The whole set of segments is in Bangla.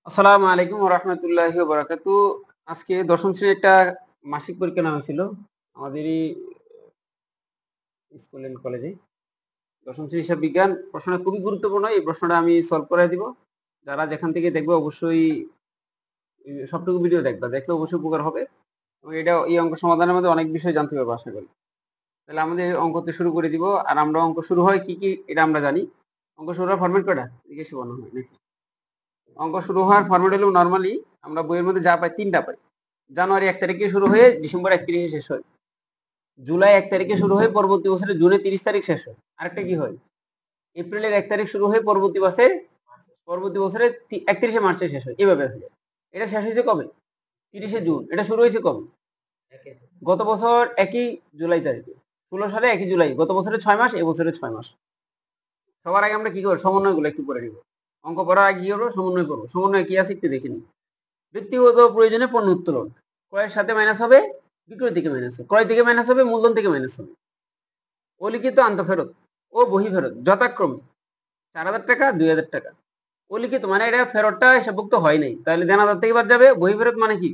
আসসালামু আলাইকুম ওয়া রাহমাতুল্লাহি ওয়া বারাকাতুহু। আজকে ১০ম শ্রেণীর একটা মাসিক পরীক্ষা নেওয়া হয়েছিল আমাদেরই স্কুল এন্ড কলেজে। ১০ম শ্রেণীর হিসাব বিজ্ঞান প্রশ্নটা খুবই গুরুত্বপূর্ণ। এই প্রশ্নটা আমি সলভ করায় দিব। যারা যেখান থেকে দেখবে অবশ্যই সবটুকু ভিডিও দেখবা। দেখলে অবশ্যই উপকার হবে এবং এই অঙ্ক সমাধানের মধ্যে অনেক বিষয় জানতে পারবে আশা করি। তাহলে আমাদের অঙ্কতে শুরু করে দিব। আর আমরা অঙ্ক শুরু হয় কি এটা আমরা জানি। অঙ্ক শুরু হওয়ার ফরম্যাট কয়টা? জিজ্ঞেস করানো হয় নাকি? অঙ্ক শুরু হওয়ার ফরম্যাট হলো নরমালি আমরা বইয়ের মধ্যে যা পাই ৩ টা পাই। জানুয়ারি ১ তারিখে শুরু হয়ে ডিসেম্বর ৩১ এ শেষ হয়। জুলাই ১ তারিখে শুরু হয়ে পরবর্তী বছরের জুনের ৩০ তারিখ শেষ হয়। আরেকটা কি হয়? এপ্রিলের ১ তারিখ শুরু হয়ে পরবর্তী বছরের ৩১শে মার্চে শেষ হয়। এভাবে হয়। এটা শেষ হয়েছে কবে? ৩০শে জুন। এটা শুরু হয়েছে কবে? গত বছর ১ই জুলাই তারিখে। ১৬ সালে ১ই জুলাই। গত বছরের ৬ মাস, এ বছরের ৬ মাস। সবার আগে আমরা কি করব? সমন্বয়গুলো একটু পড়ে নিব। অঙ্ক পড়ার আগে কি করব? সমন্বয় পড়ব। সমন্বয় কি আছে একটু দেখে নিই। ব্যক্তিগত প্রয়োজনে পণ্য উত্তোলন। ক্রয়ের সাথে মাইনাস হবে, বিক্রয় থেকে মাইনাস হবে। ক্রয় থেকে মাইনাস হবে, মূলধন থেকে মাইনাস হবে। অলিখিত আন্তঃফেরত ও বহিঃফেরত যথাক্রমে ৪,০০০ টাকা, ২,০০০ টাকা। অলিখিত মানে এটা ফেরতটা হিসাবভুক্ত হয় নাই। তাহলে দেনাদার থেকে বাদ যাবে। বহিঃফেরত মানে কি?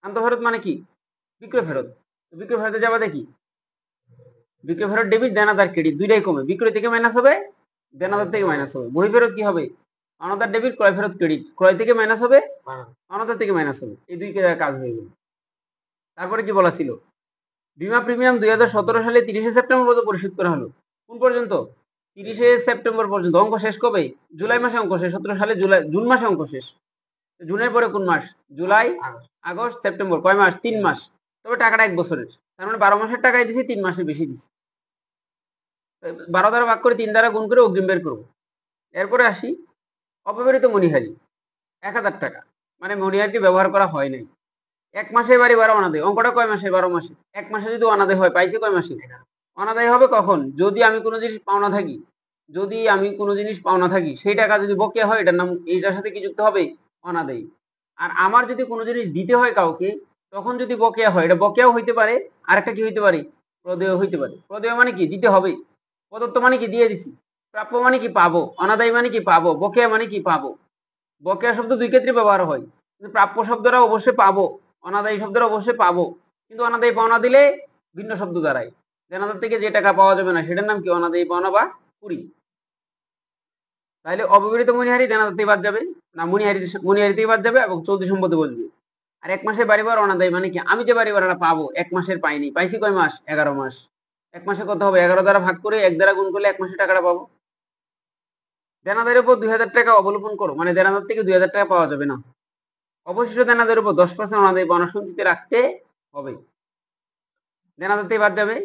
আন্তঃফেরত মানে কি? বিক্রয় ফেরত। বিক্রয় ফেরতে যাবে দেখি। বিক্রয় ফেরত ডেবিট, দেনাদার ক্রেডিট দুইটাই কমে। বিক্রয় থেকে মাইনাস হবে, দেনাদার থেকে মাইনাস হবে। বহিঃফেরত কি হবে? অনাদার ডেবিট, ক্রয় ফেরত ক্রেডিট। ক্রয় থেকে মাইনাস হবে, অনাদার থেকে মাইনাস হবে। এই দুই কাজ হয়ে গেল। তারপরে কি বলা ছিল? বীমা প্রিমিয়াম ২০১৭ সালে ৩০শে সেপ্টেম্বর পর্যন্ত পরিশোধ করা হলো। কোন পর্যন্ত? ৩০শে সেপ্টেম্বর পর্যন্ত। অঙ্ক শেষ কবে? জুলাই মাসে অঙ্ক শেষ। ১৭ সালে জুন মাসে অঙ্ক শেষ। জুনের পরে কোন মাস? July, August, September. কয় মাস? ৩ মাস। তবে টাকাটা ১ বছরের। তার মানে ১২ মাসের টাকাই দিছি, ৩ মাসের বেশি দিছি। ১২ দ্বারা ভাগ করে ৩ দ্বারা গুণ করে অগ্রিম বের করব। এরপরে আসি অব্যবহৃত মণিহারি ১,০০০ টাকা। মানে মণিহারটি ব্যবহার করা হয় নাই। ১ মাসে বাড়ি ১২ অনাদায়ী। অঙ্কটা কয় মাসে? ১২ মাসে। ১ মাসে যদি অনাদায়ী হয়, পাইছে কয় মাসে? অনাদায়ী হবে কখন? যদি আমি কোনো জিনিস পাওনা থাকি। যদি আমি কোনো জিনিস পাওনা থাকি, সেই টাকা যদি বকেয়া হয়, এটার নাম, এইটার সাথে কি যুক্ত হবে? অনাদায়ী। আর আমার যদি কোনো জিনিস দিতে হয় কাউকে, তখন যদি বকেয়া হয়, এটা বকেয়াও হইতে পারে, আরেকটা কি হইতে পারে? প্রদেয় হইতে পারে। প্রদেয় মানে কি? দিতে হবে। প্রদত্ত মানে কি? দিয়ে দিছি। প্রাপ্য মানে কি? পাবো। অনাদায়ী মানে কি? পাবো। বকেয়া মানে কি? পাবো। বকেয়া শব্দ দুই ক্ষেত্রে ব্যবহার হয়। কিন্তু প্রাপ্য শব্দটা অবশ্যই পাবো, অনাদায়ী শব্দটা অবশ্যই পাবো। কিন্তু অনাদায়ী পাওনা দিলে ভিন্ন শব্দ দাঁড়ায়। দেনাদার থেকে যে টাকা পাওয়া যাবে না, সেটার নাম কি? অনাদায়ী পাওনা বা কুড়ি। তাহলে অব্যবহৃত মণিহারি দেনাদার থেকে বাদ যাবে, না মণিহারি থেকে বাদ যাবে এবং চলতি সম্পদে বসবে। আর ১ মাসের বাড়ি ভাড়া অনাদায়ী মানে কি? আমি যে বাড়ি ভাড়াটা পাবো ১ মাসের পাইনি, পাইছি কয় মাস? ১১ মাস। ১ মাসে কত হবে? ১১ দ্বারা ভাগ করে ১ দ্বারা গুণ করলে ১ মাসের টাকাটা পাবো। দেনাদারের উপর ২,০০০ টাকা অবলোপন করো, মানে দেনাদার থেকে ২,০০০ টাকা পাওয়া যাবে না। অবশিষ্ট দেনাদারের উপর 10% অনাদায়ী পাওনা সঞ্চিতি রাখতে হবে। দেনাদার থেকে বাদ যাবে,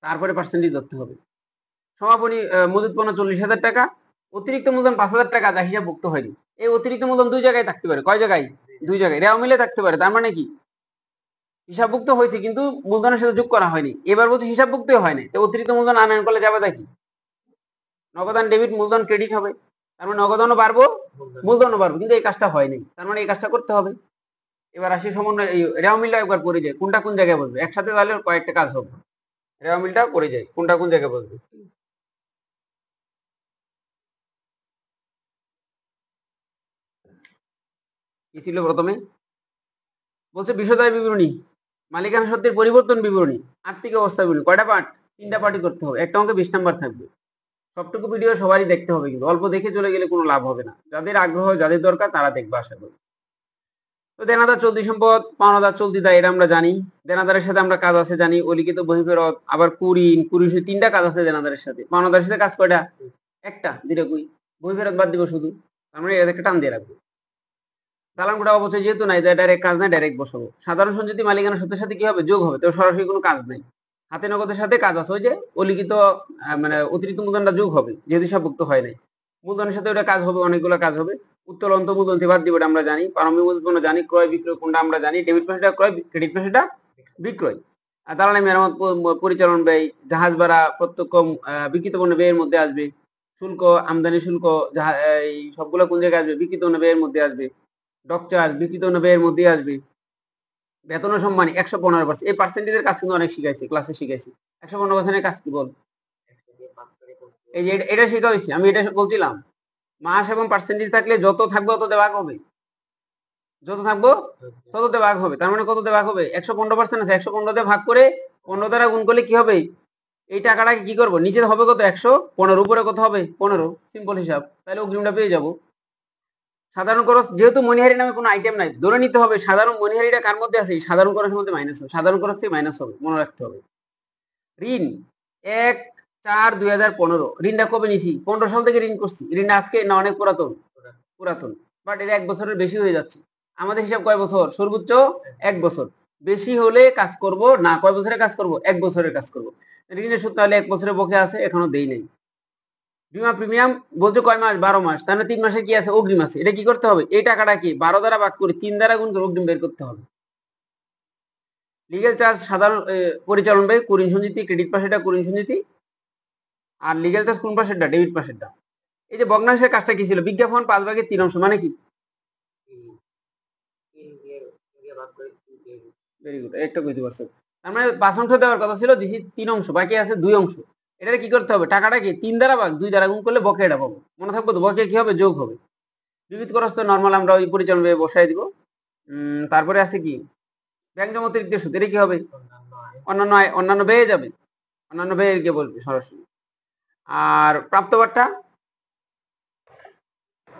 তারপরে পার্সেন্টেজ ধরতে হবে। সমাপনী মজুত পণ্য ৪০,০০০ টাকা, অতিরিক্ত মূলধন ৫,০০০ টাকা যা হিসাবভুক্ত হয়নি। এই অতিরিক্ত মূলধন দুই জায়গায় থাকতে পারে। কয় জায়গায়? দুই জায়গায়। রেওয়া মিলে থাকতে পারে। তার মানে কি? হিসাবভুক্ত হয়েছে কিন্তু মূলধনের সাথে যোগ করা হয়নি। এবার বলছে হিসাবভুক্তই হয়নি। তো অতিরিক্ত মূলধন আনয়ন করলে যাবে দেখি। নগদান ডেবিট, মূলধন ক্রেডিট হবে। তার মানে নগদানও বাড়বো, মূলধনও বাড়বো। কিন্তু এই কাজটা হয়নি। তার মানে এই কাজটা করতে হবে। এবার আসি সমন্বয়, এই রেওয়া মিলটা একবার পড়ে যায়। কোনটা কোন জায়গায় বসবে? একসাথে তাহলে কয়েকটা কাজ হবে। রেওয়া মিলটা পড়ে যায়। কোনটা কোন জায়গায় বসবে? কি ছিল প্রথমে? বলছে বিশদায় বিবরণী, মালিকানা সত্ত্বের পরিবর্তন বিবরণী, আর্থিক অবস্থা বিবরণী। কয়টা পার্ট? 3টা পার্টই করতে হবে। একটা অঙ্কে 20 নাম্বার থাকবে। সবটুকু ভিডিও সবারই দেখতে হবে, কিন্তু অল্প দেখে চলে গেলে কোনো লাভ হবে না। যাদের আগ্রহ, যাদের দরকার তারা দেখবে আশা করি। তো দেনাদার চলতি সম্পদ, পাওনাদার চলতি দায়, এটা আমরা জানি। দেনাদারের সাথে আমরা কাজ আছে জানি, অলিখিত বহিঃফেরত, আবার কুঋণ, কুঋণ 3টা কাজ আছে দেনাদারের সাথে। পাওনাদারের সাথে কাজ কয়টা? একটা, দুইটা কই? বহিঃফেরত বাদ দিব শুধু। আমরা এদেরকে টান দিয়ে রাখবো। চালান কোটা অবশ্যই যেহেতু নাই, ডাইরেক্ট কাজ নাই, ডাইরেক্ট বসাবো। সাধারণ সঞ্চিতি মালিকানা সত্যের সাথে কি হবে? যোগ হবে। তো সরাসরি কোনো কাজ নাই। হাতে নগদের সাথে কাজ আছে, ওই যে অলিখিত মানে অতিরিক্ত মূলধনটা যোগ হবে, যেহেতু হিসাবভুক্ত হয় নাই। মূলধনের সাথে ওটা কাজ হবে, অনেকগুলো কাজ হবে। উত্তোলন তো মূলধন থেকে বাদ দিব, আমরা জানি। প্রারম্ভিক মজুত পণ্য জানি, ক্রয় বিক্রয় কোনটা আমরা জানি। ডেবিট পাশেটা ক্রয়, ক্রেডিট পাশেটা বিক্রয়। আর দালালি মেরামত, পরিচালন ব্যয়, জাহাজ ভাড়া প্রত্যক্ষ বিক্রিত পণ্য ব্যয়ের মধ্যে আসবে। শুল্ক, আমদানি শুল্ক, এই সবগুলো কোন জায়গায় আসবে? বিক্রিত পণ্য ব্যয়ের মধ্যে আসবে। ডক চার্জ বিক্রিত পণ্য ব্যয়ের মধ্যেই আসবে। বেতন ও সম্মানী ১১৫%। এই পার্সেন্টেজের কাজ কিন্তু অনেক শিখাইছি, ক্লাসে শিখাইছি। ১15% কাজ কি বল? এই যে এটা শেখা হয়েছে, আমি এটা বলছিলাম। মাস এবং পার্সেন্টেজ থাকলে যত থাকবে তত ভাগ হবে, যত থাকবো তত ভাগ হবে। তার মানে কত ভাগ হবে? 115% আছে, 115 দিয়ে ভাগ করে 15 দ্বারা গুণ করলে কি হবে? এই টাকাটাকে কি করবো, নিচে হবে কত? 115, উপরে কত হবে? 15। সিম্পল হিসাব, তাহলে অগ্রিমটা পেয়ে যাবো। সাধারণ খরচ, যেহেতু মনিহারি নামে কোনো আইটেম নাই, ধরে নিতে হবে সাধারণ মনিহারিটা কার মধ্যে আছে? সাধারণ খরচের মধ্যে মাইনাস হবে, সাধারণ খরচ থেকে মাইনাস হবে, মনে রাখতে হবে। ঋণ 1/4/2015, ঋণটা কবে নিছি? 15 সাল থেকে ঋণ করছি। ঋণটা আজকে না অনেক পুরাতন? পুরাতন, বাট এটা 1 বছরের বেশি হয়ে যাচ্ছে। আমাদের হিসাব কয় বছর? সর্বোচ্চ 1 বছর। বেশি হলে কাজ করব না, কয় বছরে কাজ করব? 1 বছরের কাজ করব। ঋণের সুদ তাহলে 1 বছরের বকে আছে, এখনো দেই নাই। বিমা প্রিমিয়াম বলছে কয় মাস? 12 মাস, তাহলে 3 মাসে কি আছে? অগ্রিম আছে। এটা কি করতে হবে? এই টাকাটা কি 12 দ্বারা ভাগ করে 3 দ্বারা গুণ করে অগ্রিম বের করতে হবে। লিগ্যাল চার্জ সাধারণ পরিচালন ব্যয়, কুরিন সঞ্চিতি, ক্রেডিট পাশেরটা কুরিন সঞ্চিতি, আর লিগ্যাল চার্জ কোন পাশেরটা? ডেবিট পাশেরটা। এই যে ভগ্নাংশের কাজটা কি ছিল? বিজ্ঞাপন 5/3 অংশ, মানে কি? ভেরি গুড, একটা কইতে পারছো। তার মানে 5 অংশ দেওয়ার কথা ছিল, দিছি 3 অংশ, বাকি আছে 2 অংশ। এটা কি করতে হবে? টাকাটা কি 3 দ্বারা ভাগ 2 দ্বারা গুণ করলে বকেয়াটা পাবো। মনে থাকবো তো? বকেয়া কি হবে? যোগ হবে। বিবিধ খরচ তো নরমাল আমরা ওই পরিচালন ব্যয়ে বসাই দিব। তারপরে আছে কি? ব্যাংক জমা অতিরিক্ত সুদ, এটা কি হবে? অন্যান্য আয়, অন্যান্য ব্যয়ে যাবে, অন্যান্য ব্যয়ে গিয়ে বলবে সরাসরি। আর প্রাপ্তবারটা,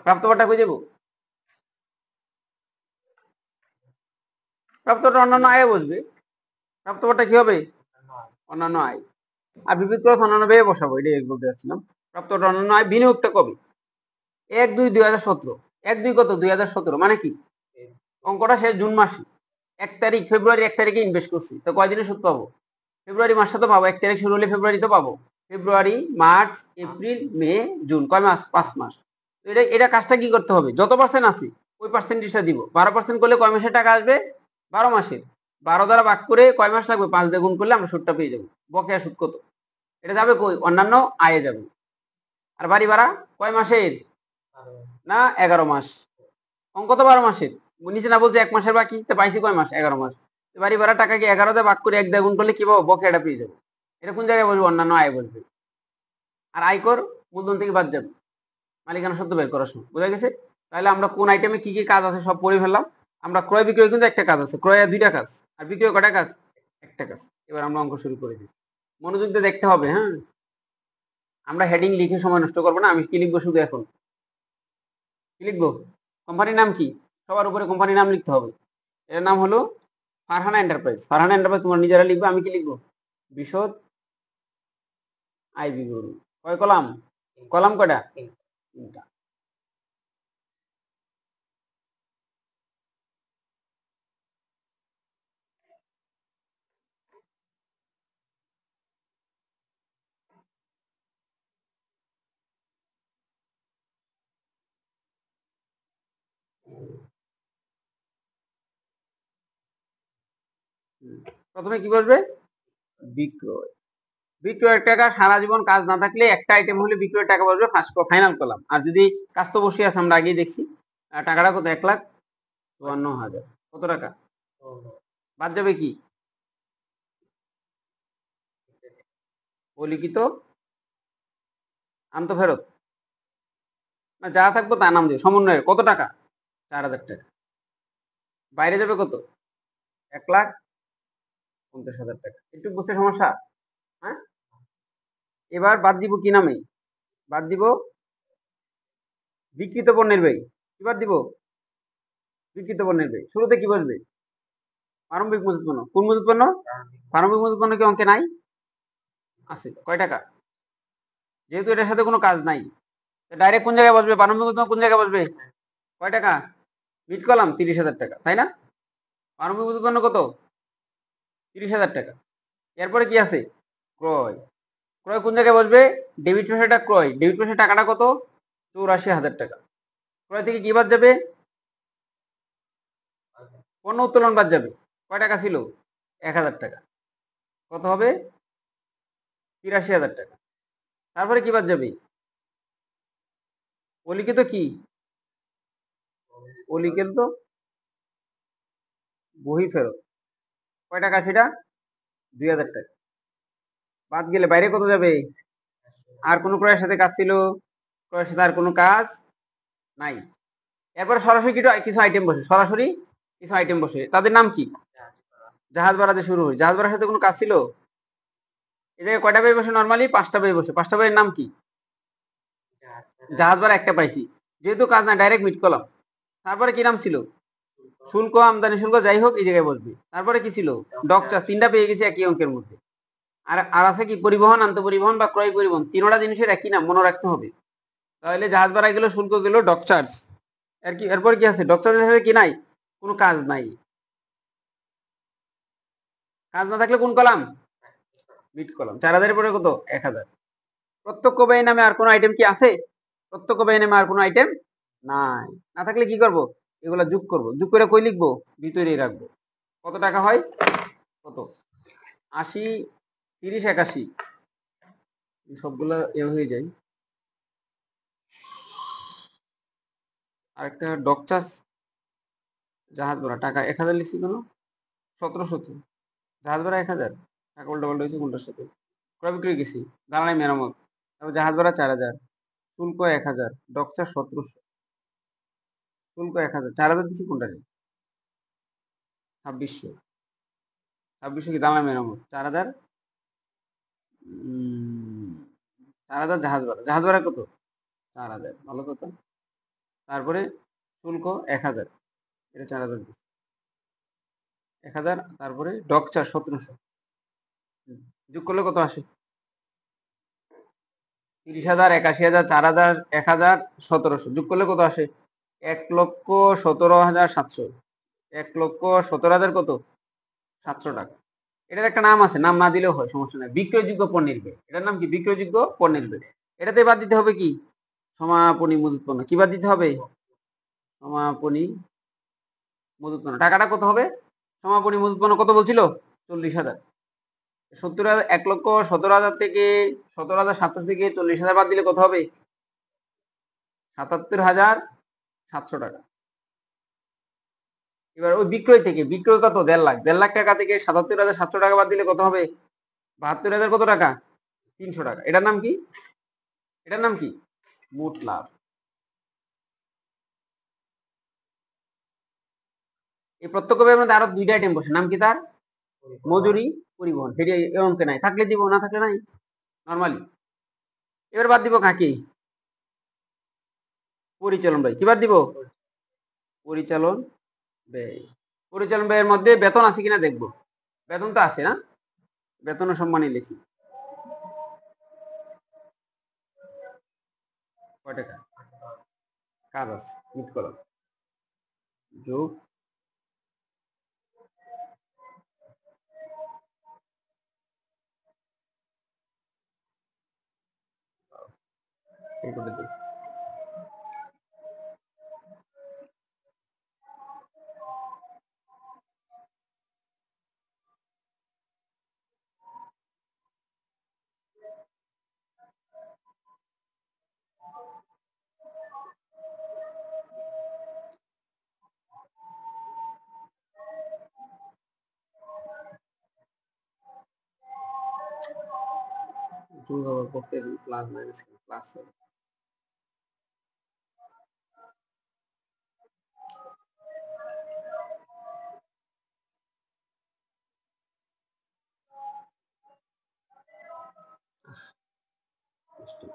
প্রাপ্তবারটা কই যাবো? প্রাপ্তটা অন্যান্য আয়ে বসবে, প্রাপ্তবারটা কি হবে? অন্যান্য আয়। আর বিবিধ খরচ অন্যান্য ব্যয়ে বসাবো, এটাই বলতে যাচ্ছিলাম। প্রাপ্তটা অন্যান্য আয়। বিনিয়োগটা কবে? 1/2/2017। 1/2 কত? 2017, মানে কি? অঙ্কটা শেষ জুন মাসে 1 তারিখ, ফেব্রুয়ারি 1 তারিখে ইনভেস্ট করছি, তো কয়দিনে সুদ পাবো? ফেব্রুয়ারি মাসটা তো পাবো, 1 তারিখ শুরু হলে ফেব্রুয়ারি তো পাবো। ফেব্রুয়ারি, মার্চ, এপ্রিল, মে, জুন, কয় মাস? 5 মাস। এটা কাজটা কি করতে হবে? যত পার্সেন্ট আছে ওই পার্সেন্টেজটা দিব। 12% করলে কয় মাসের টাকা আসবে? 12 মাসের। 12 দ্বারা ভাগ করে কয় মাস লাগবে? 5 দিয়ে গুণ করলে আমরা সুদটা পেয়ে যাবো। বকেয়া সুদ কত? এটা যাবে কই? অন্যান্য আয়ে যাবে। আর বাড়ি ভাড়া কয় মাসের? না, 11 মাস। অঙ্ক তো 12 মাসের, নিচে না বলছে 1 মাসের বাকি, তো পাইছি কয় মাস? 11 মাস। বাড়ি ভাড়া টাকা কি 11 দিয়ে ভাগ করে 1 দিয়ে গুণ করলে কি পাবো? বকেয়াটা পেয়ে যাবো। এটা কোন জায়গায় বলবো? অন্যান্য আয় বলবে। আর আয়কর মূলধন থেকে বাদ যাবে মালিকানা সত্ত্ব বের করার সময়। বোঝা গেছে? তাহলে আমরা কোন আইটেমে কি কি কাজ আছে সব পড়ে ফেললাম। আমরা ক্রয় বিক্রয় কিন্তু একটা কাজ আছে, ক্রয় 2টা কাজ, আর বিক্রয় কটা কাজ? একটা কাজ। এবার আমরা অঙ্ক শুরু করে দিই, মনোযোগ দিয়ে দেখতে হবে। হ্যাঁ, আমরা হেডিং লিখে সময় নষ্ট করবো না। আমি কি লিখবো শুধু এখন? কি লিখবো? কোম্পানির নাম কি? সবার উপরে কোম্পানির নাম লিখতে হবে। এর নাম হলো ফারহানা এন্টারপ্রাইজ। ফারহানা এন্টারপ্রাইজ তোমার নিজেরা লিখবে, আমি কি লিখবো? বিশদ আয় বিবরণী। কয় কলাম? কলাম কয়টা? 3টা। প্রথমে কি বসবে? বিক্রয়। বিক্রয়ের টাকা সারা জীবন কাজ না থাকলে একটা আইটেম হলে বিক্রয়ের টাকা বসবে ফার্স্ট ফাইনাল কলাম। আর যদি কাজ তো বসে আছে, আমরা আগেই দেখছি। টাকাটা কত? 1,54,000। কত টাকা বাদ যাবে? কি অলিখিত আন্ত ফেরত, না যা থাকবো তার নাম দিও। সমন্বয়ে কত টাকা? 4,000 টাকা। বাইরে যাবে কত? 1,50,000 টাকা। একটু বুঝতে সমস্যা? হ্যাঁ, এবার বাদ দিব কি নামে? বাদ দিব বিক্রিত পণ্যের ব্যয়। কি বাদ দিব? বিক্রিত পণ্যের ব্যয়। শুরুতে কি বসবে? প্রারম্ভিক মজুত পণ্য। কোন মজুত পণ্য? প্রারম্ভিক মজুত পণ্য কি অঙ্কে নাই? আছে। কয় টাকা? যেহেতু এটার সাথে কোনো কাজ নাই, ডাইরেক্ট কোন জায়গায় বসবে? প্রারম্ভিক মজুত পণ্য কোন জায়গায় বসবে? কয় টাকা? মিড কলাম 30,000 টাকা, তাই না? প্রারম্ভিক মজুত পণ্য কত? 30,000 টাকা। এরপরে কি আছে? ক্রয়। ক্রয় কোন জায়গায় বসবে? ডেবিট পাশেটা ক্রয়। ডেবিট পাশের টাকাটা কত? 84,000 টাকা। ক্রয় থেকে কি বাদ যাবে? পণ্য উত্তোলন বাদ যাবে। কয় টাকা ছিল? 1,000 টাকা। কত হবে? 83,000 টাকা। তারপরে কি বাদ যাবে? অলিখিত কি? অলিখিত বহি ফেরত। কয় টাকা সেটা? 2,000 টাকা। বাদ গেলে বাইরে কত যাবে? আর কোন ক্রয়ের সাথে কাজ ছিল? ক্রয়ের সাথে আর কোনো কাজ নাই। এরপরে সরাসরি কিছু আইটেম বসে, সরাসরি কিছু আইটেম বসে, তাদের নাম কি? জাহাজ ভাড়াতে শুরু হয়। জাহাজ ভাড়ার সাথে কোনো কাজ ছিল? এই জায়গায় কয়টা ব্যয় বসে? নর্মালি 5টা ব্যয় বসে। 5টা ব্যয়ের নাম কি? জাহাজ ভাড়া একটা পাইছি, যেহেতু কাজ না ডাইরেক্ট মিট করলাম। তারপরে কি নাম ছিল? শুল্ক, আমদানি শুল্ক, যাই হোক এই জায়গায় বসবে। তারপরে কি ছিল? ডকচার্জ। 3টা পেয়ে গেছি একই অঙ্কের মধ্যে। আর আছে কি? পরিবহন, আন্তঃপরিবহন বা ক্রয় পরিবহন। 3টা জিনিসের একই নাম মনে রাখতে হবে। তাহলে জাহাজ ভাড়া গেল, শুল্ক গেল, ডকচার্জ। এরপর কি আছে? ডকচার্জের সাথে কি নাই? কোনো কাজ নাই। কাজ না থাকলে কোন কলাম? Meet column. 4000 পরে কত? 1000। প্রত্যক্ষ ব্যয় নামে আর কোনো আইটেম কি আছে? প্রত্যক্ষ ব্যয় নামে আর কোনো আইটেম নাই। না থাকলে কি করব? এগুলা যোগ করব। যোগ করে কই লিখবো? ভিতরেই রাখবো। কত টাকা হয়? কত? 80, 30, 81। সবগুলা হয়ে যায়। আরেকটা ডকচার্জ, জাহাজ ভাড়া টাকা 1000 লিখছি কেন? 1700। জাহাজ ভাড়া 1000, টাকা উল্টা পাল্টা হয়েছে কোনটার সাথে? ক্রয় বিক্রয় গেছি, জ্বালানি মেরামত। তারপর জাহাজ ভাড়া 4000, শুল্ক 1000, ডকচার্জ 1700, শুল্ক 1000, 4000 দিচ্ছি কোনটা? 2600। 2600 কি জ্বালানি মেরামত? 4000, 4000 জাহাজ ভাড়া। জাহাজ ভাড়া কত? 4000। ভালো কথা। তারপরে শুল্ক 1000, এটা 4000 দিচ্ছি, 1000। তারপরে ডকচার্জ 1700, যোগ করলে কত আসে? 30,000, 81,000, 4000, 1000, 1700, যোগ করলে কত আসে? 1,17,700। 1,17,000 কত? 700 টাকা। এটার একটা নাম আছে, নাম না দিলেও হয়, সমস্যা নাই। বিক্রয়যোগ্য পণ্যের ব্যয়। এটার নাম কি? বিক্রয়যোগ্য পণ্যের ব্যয়। এটাতে বাদ দিতে হবে কি? সমাপনী মজুত পণ্য। কি বাদ দিতে হবে? সমাপনী মজুত পণ্য। টাকাটা কত হবে? সমাপনী মজুত পণ্য কত বলছিল? 40,000। 70,000, 1,17,000 থেকে 17,700 থেকে 40,000 বাদ দিলে কত হবে? 77,700 টাকা। এবার ওই বিক্রয় থেকে, বিক্রয় কত? 1.5 লাখ। 1.5 লাখ টাকা থেকে 77,700 টাকা বাদ দিলে কত হবে? 72,000 কত টাকা? 300 টাকা। এটার নাম কি? এটার নাম কি? মোট লাভ। এই প্রত্যক্ষ ব্যয়ের মধ্যে আরো 2টা আইটেম বসে, নাম কি তার? মজুরি, পরিবহন। সেটি এই অঙ্কে নাই, থাকলে দিব, না থাকলে নাই নরমালি। এবার বাদ দিব কাকে? পরিচালন ব্যয়। কি বাদ দিব? পরিচালন ব্যয়। পরিচালন ব্যয়ের মধ্যে বেতন আছে কিনা দেখবো। বেতন তো আছে না? বেতন ও সম্মানী লিখি। কয় টাকা? কাজ আছে, মিট কলাম, যোগ এই করে দিই। যোগ হওয়ার পক্ষে প্লাস মাইনাস প্লাস হবে।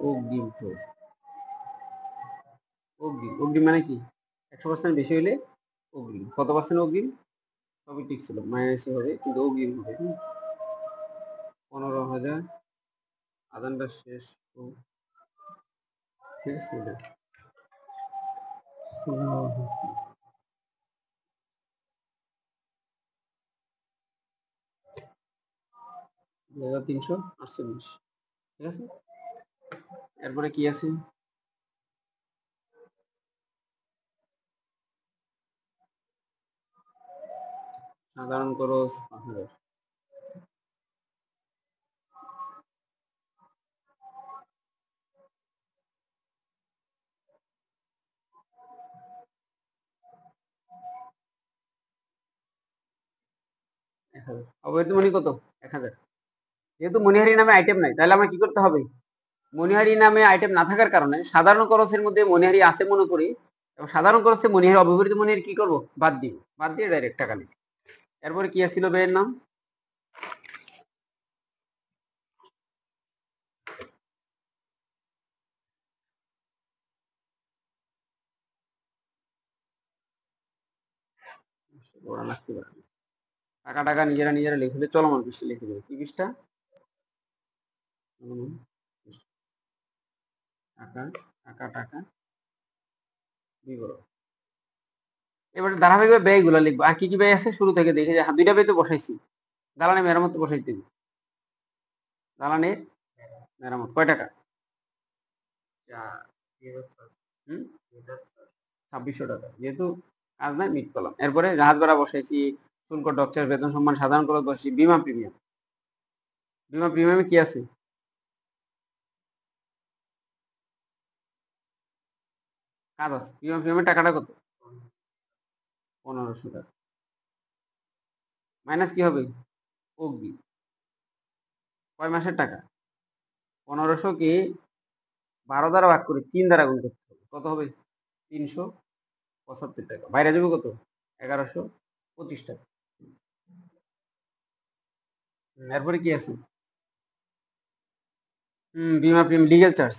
অগ্রিম তো, অগ্রিম, অগ্রিম মানে কি? 100% বেশি হইলে অগ্রিম। কত পার্সেন্ট অগ্রিম? সবই ঠিক ছিল, মাইনাসই হবে কিন্তু অগ্রিম হবে। 15,000। আদানটা শেষ, ঠিক আছে। এটা 2,348, ঠিক আছে। এরপরে কি আছে? সাধারণ খরচ 5,000। অবৈধ মনি কত? 1,000। যেহেতু মনিহারি নামে আইটেম নাই, তাহলে আমরা কি করতে হবে? মনিহারি নামে আইটেম না থাকার কারণে সাধারণ খরচের মধ্যে মনিহারি আছে মনে করি, এবং সাধারণ খরচে মনিহার অব্যবহৃত মনিহার কি করব, বাদ দিব, বাদ দিয়ে ডাইরেক্ট টাকা লিখব। এরপরে কি ছিল ব্যয়ের নাম, টাকা টাকা নিজেরা নিজেরা লিখবে, চলমান পৃষ্ঠা লিখে দেবে। কি পৃষ্ঠা, টাকা টাকা টাকা বিবরণ। এবারে ধারাবাহিকভাবে ব্যয়গুলো লিখবো। আর কি কি ব্যয় আছে শুরু থেকে দেখে যে, হ্যাঁ 2টা ব্যয় তো বসাইছি। দালানে মেরামত তো বসাইতে হবে। দালানের মেরামত কয় টাকা, 2600 টাকা, যেহেতু কাজ নাই মিট করলাম। এরপরে জাহাজ ভাড়া বসাইছি, শুল্ক, ডকচার্জ, বেতন সম্মান, সাধারণ খরচ বসাইছি, বিমা প্রিমিয়াম। বিমা প্রিমিয়ামে কি আছে, কাজ আছে। বিমা প্রিমিয়ামের টাকাটা কত, 1500 টাকা। মাইনাস কি হবে, অগ্নি, কয় মাসের টাকা, 1500 কে 12 দ্বারা ভাগ করে 3 দ্বারা গুণ করতে হবে, কত হবে, 375 টাকা। বাইরে যাবে কত, 1125 টাকা। এরপরে কি আছে, বিমা প্রিমিয়াম, লিগ্যাল চার্জ,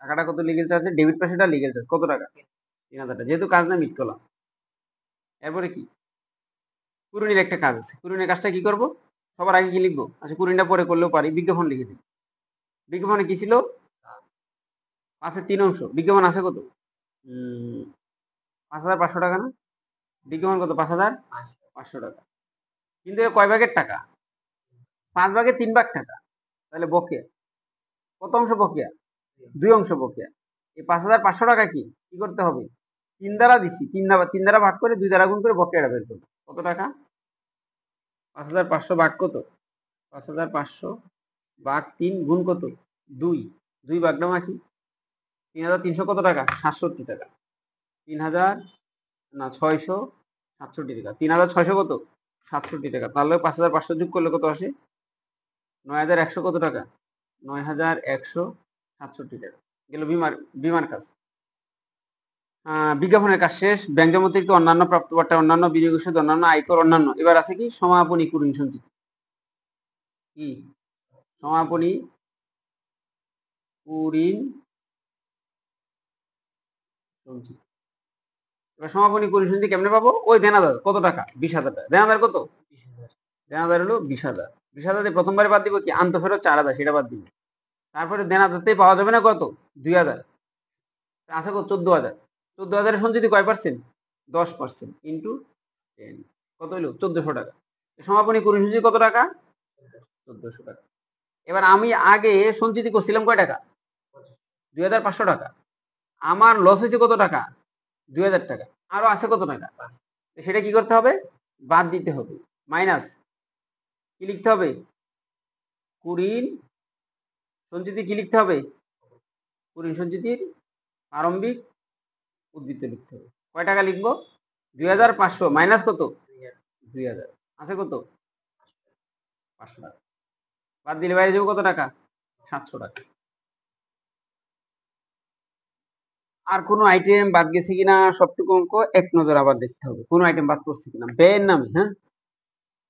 টাকাটা কত, লিগ্যাল চার্জ, ডেবিট পাশেটা লিগ্যাল চার্জ কত টাকা, 3000 টাকা, যেহেতু কাজ না মিট করলাম। এরপরে কি, কুরুনির একটা কাজ আছে। কুরুনির কাজটা কি করব, সবার আগে কি লিখবো, আচ্ছা কুরুনিটা পরে করলেও পারি, বিজ্ঞাপন লিখে দিই। বিজ্ঞাপনে কি ছিল, 5-এর 3 অংশ। বিজ্ঞাপন আছে কত, 5500 টাকা না, বিজ্ঞাপন কত, 5500 টাকা। কিন্তু কয় ভাগের টাকা, 5 ভাগের 3 ভাগ টাকা, তাহলে বকেয়া কত অংশ, বকেয়া 2 অংশ বকেয়া। এই 5500 টাকা কি কি করতে হবে, 3 দ্বারা দিছি, 3 দ্বারা ভাগ করে 2 দ্বারা গুণ করে বকেয়াটা বের করবো। কত টাকা, 5500 ভাগ কত, 5500 ভাগ 3 গুণ কত, 2, 2 ভাগ নামা কি, 3300 কত টাকা, 67 টাকা। 3000 না 667 টাকা, 3600 কত, 67 টাকা। তাহলে 5500 যোগ করলে কত আসে, 9100 কত টাকা, 9167 টাকা। গেল বিমার কাজ। বিজ্ঞাপনের কাজ শেষ। ব্যাংক জমা অতিরিক্ত অন্যান্য প্রাপ্তবার্তা, অন্যান্য বিনিয়োগ, অন্যান্য আয়কর, অন্যান্য। এবার আছে কি, সমাপনী কুরুন সঞ্চিতি। কি সমাপনী কুরিন সঞ্চিতি। এবার সমাপনী কুরিন সঞ্চিতি কেমনে পাবো, ওই দেনাদার কত টাকা, 20,000 টাকা। দেনাদার কত, দেনাদার হলো 20,000। 20,000 প্রথমবারে বাদ দিব কি, আন্তঃফেরত 4000, সেটা বাদ দিব। তারপরে দেনাদারতেই পাওয়া যাবে না কত, 2000, আছে কত, 14,000। 14,000 সঞ্চিতি কয় পার্সেন্ট, 10% ইন্টু 10, কত হইলো, 1400 টাকা। সমাপনী কুরিন সঞ্চিতি কত টাকা, 1400 টাকা। এবার আমি আগে সঞ্চিতি করছিলাম কয় টাকা, 2500 টাকা। আমার লস হয়েছে কত টাকা, 2000 টাকা। আরো আছে কত টাকা, সেটা কি করতে হবে, বাদ দিতে হবে। মাইনাস কি লিখতে হবে, কুরিন সঞ্চিতি কি লিখতে হবে, কুরিন সঞ্চিতির প্রারম্ভিক উদ্বৃত্ত লিখতে হবে। কয় টাকা লিখবো, 2500 মাইনাস কত, 2000, আছে কত, 500 টাকা। বাদ দিলে বাইরে যাবো কত টাকা, 700 টাকা। আর কোনো আইটেম বাদ গেছে কিনা সবটুকু অঙ্ক এক নজর আবার দেখতে হবে, কোনো আইটেম বাদ পড়ছে কিনা। ব্যয়ের নামে, হ্যাঁ,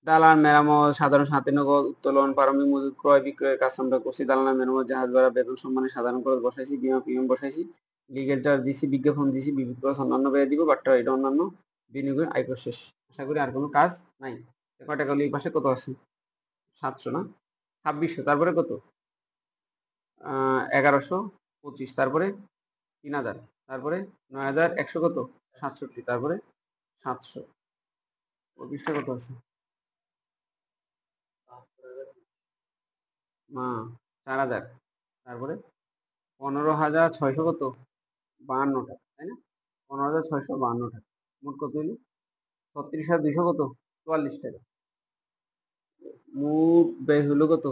দালান মেরামত, সাধারণ হাতে নগদ, উত্তোলন, প্রারম্ভিক মজুদ, ক্রয় বিক্রয়ের কাজ আমরা করছি, দালান মেরামত, জাহাজ ভাড়া, বেতন সম্মানে সাধারণ খরচ বসাইছি, বিমা প্রিমিয়াম বসাইছি, লিগেল চার্জ দিছি, বিজ্ঞাপন দিছি, বিবিধ খরচ অন্যান্য ব্যয় দিব, বাট এটা অন্যান্য বিনিয়োগের আয়কর শেষ। আশা করি আর কোনো কাজ নাই। কয় টাকা হলো, এই পাশে কত আছে, 700 না, 2600, তারপরে কত, 1125, তারপরে 3000, তারপরে 9100 কত, 67, তারপরে 700, পৃষ্ঠা কত আছে, 4000, তারপরে 15,600 কত, 52 টাকা, তাই না, 15,652 টাকা। মোট কত হলো, 36,200 কত, 44 টাকা। মোট ব্যয় হলো কত,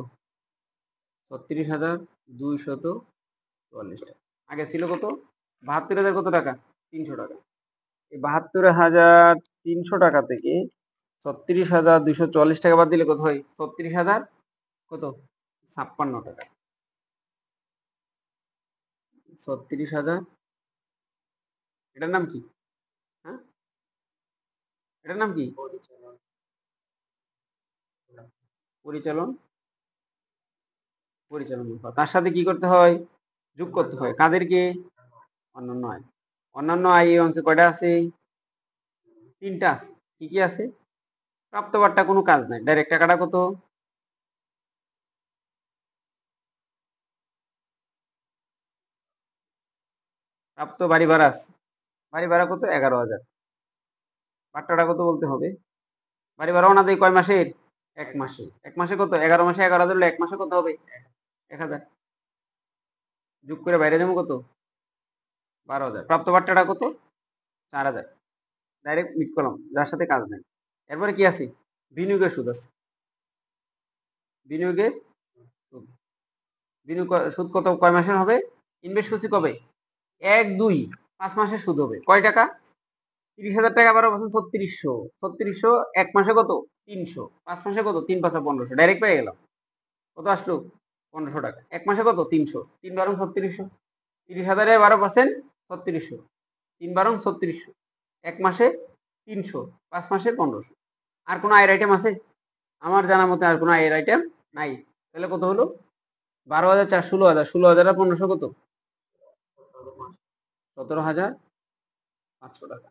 36,244 টাকা। আগে ছিল কত, 72,000 কত টাকা, 300 টাকা। এই 72,300 টাকা থেকে 36,244 টাকা বাদ দিলে কত হয়, 36,000 কত, 56 টাকা। 36,000। এটার নাম কি? হ্যাঁ, এটার নাম কি? পরিচালন পরিচালন মুনাফা। তার সাথে কি করতে হয়? যোগ করতে হয়। কাদেরকে? অন্যান্য আয়। অন্যান্য আয় এই অঙ্কে কয়টা আছে? 3টা আছে। কি কি আছে? প্রাপ্তবারটা কোনো কাজ নাই, ডাইরেক্ট টাকাটা কত? প্রাপ্ত বাড়ি ভাড়া আছে। বাড়ি ভাড়া কত? 11,000। বাট্টাটা কত বলতে হবে? বাড়ি ভাড়া ওনা দেয় কয় মাসের? 1 মাসে। 1 মাসে কত? 11 মাসে 11,000 হলে 1 মাসে কত হবে? 1,000। যোগ করে বাইরে যাবো কত? 12,000। প্রাপ্ত বাট্টাটা কত? 4,000। ডাইরেক্ট মিট করলাম, যার সাথে কাজ নাই। এরপরে কি আছে? বিনিয়োগের সুদ আছে। বিনিয়োগের সুদ। বিনিয়োগ সুদ কত? কয় মাসের হবে? ইনভেস্ট করছি কবে? 1, 2, 5 মাসের সুদ হবে। কয় টাকা? 30,000 টাকা 12% 3600। 3600 1 মাসে কত? 300। 5 মাসে কত? 3 5 1500। ডাইরেক্ট পেয়ে গেলাম। কত আসলো? 1500 টাকা। 1 মাসে কত? 300। 3 বারং 3600। 30,000 এ 12% 3600। 3 বারং 3600। 1 মাসে 300। 5 মাসে 1500। আর কোনো আয়ের আইটেম আছে? আমার জানা মতে আর কোনো আয়ের আইটেম নাই। তাহলে কত হলো? 12,000 16,000। 16,000 আর 1500 কত? 17,500 টাকা।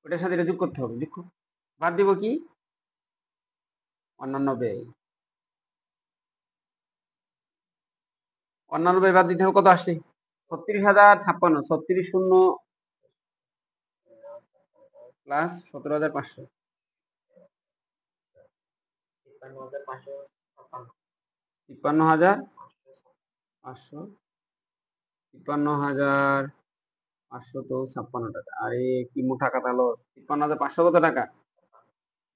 ওটার সাথে এটা যোগ করতে হবে। যোগ বাদ দিব কি? অন্যান্য ব্যয়। অন্যান্য ব্যয় বাদ দিতে হবে। কত আসছে? 36,056। 36 শূন্য প্লাস 17,500। 53,500। 53,500 তো 56 টাকা। আরে কি মোটা কথা লস। 53,500 কত টাকা?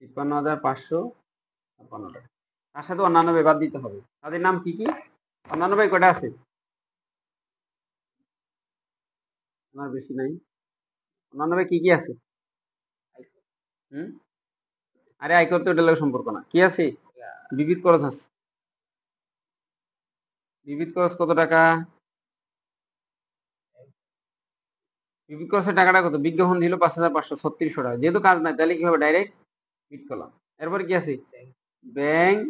53,556 টাকা। তার সাথে অন্যান্য ব্যয় বাদ দিতে হবে। তাদের নাম কি কি? অন্যান্য ব্যয় কয়টা আছে? আমার বেশি নাই। অন্যান্য ব্যয় কি কি আছে? হুম, আরে আয়কর তো এটার লগে সম্পর্ক না। কি আছে? বিবিধ খরচ আছে। বিবিধ খরচ কত টাকা? বিবিধ খরচের টাকাটা কত? বিজ্ঞাপন দিল 5,500। 3600 টাকা। যেহেতু কাজ নাই তাহলে কি হবে? ডাইরেক্ট মিট করলাম। এরপরে কি আছে? ব্যাংক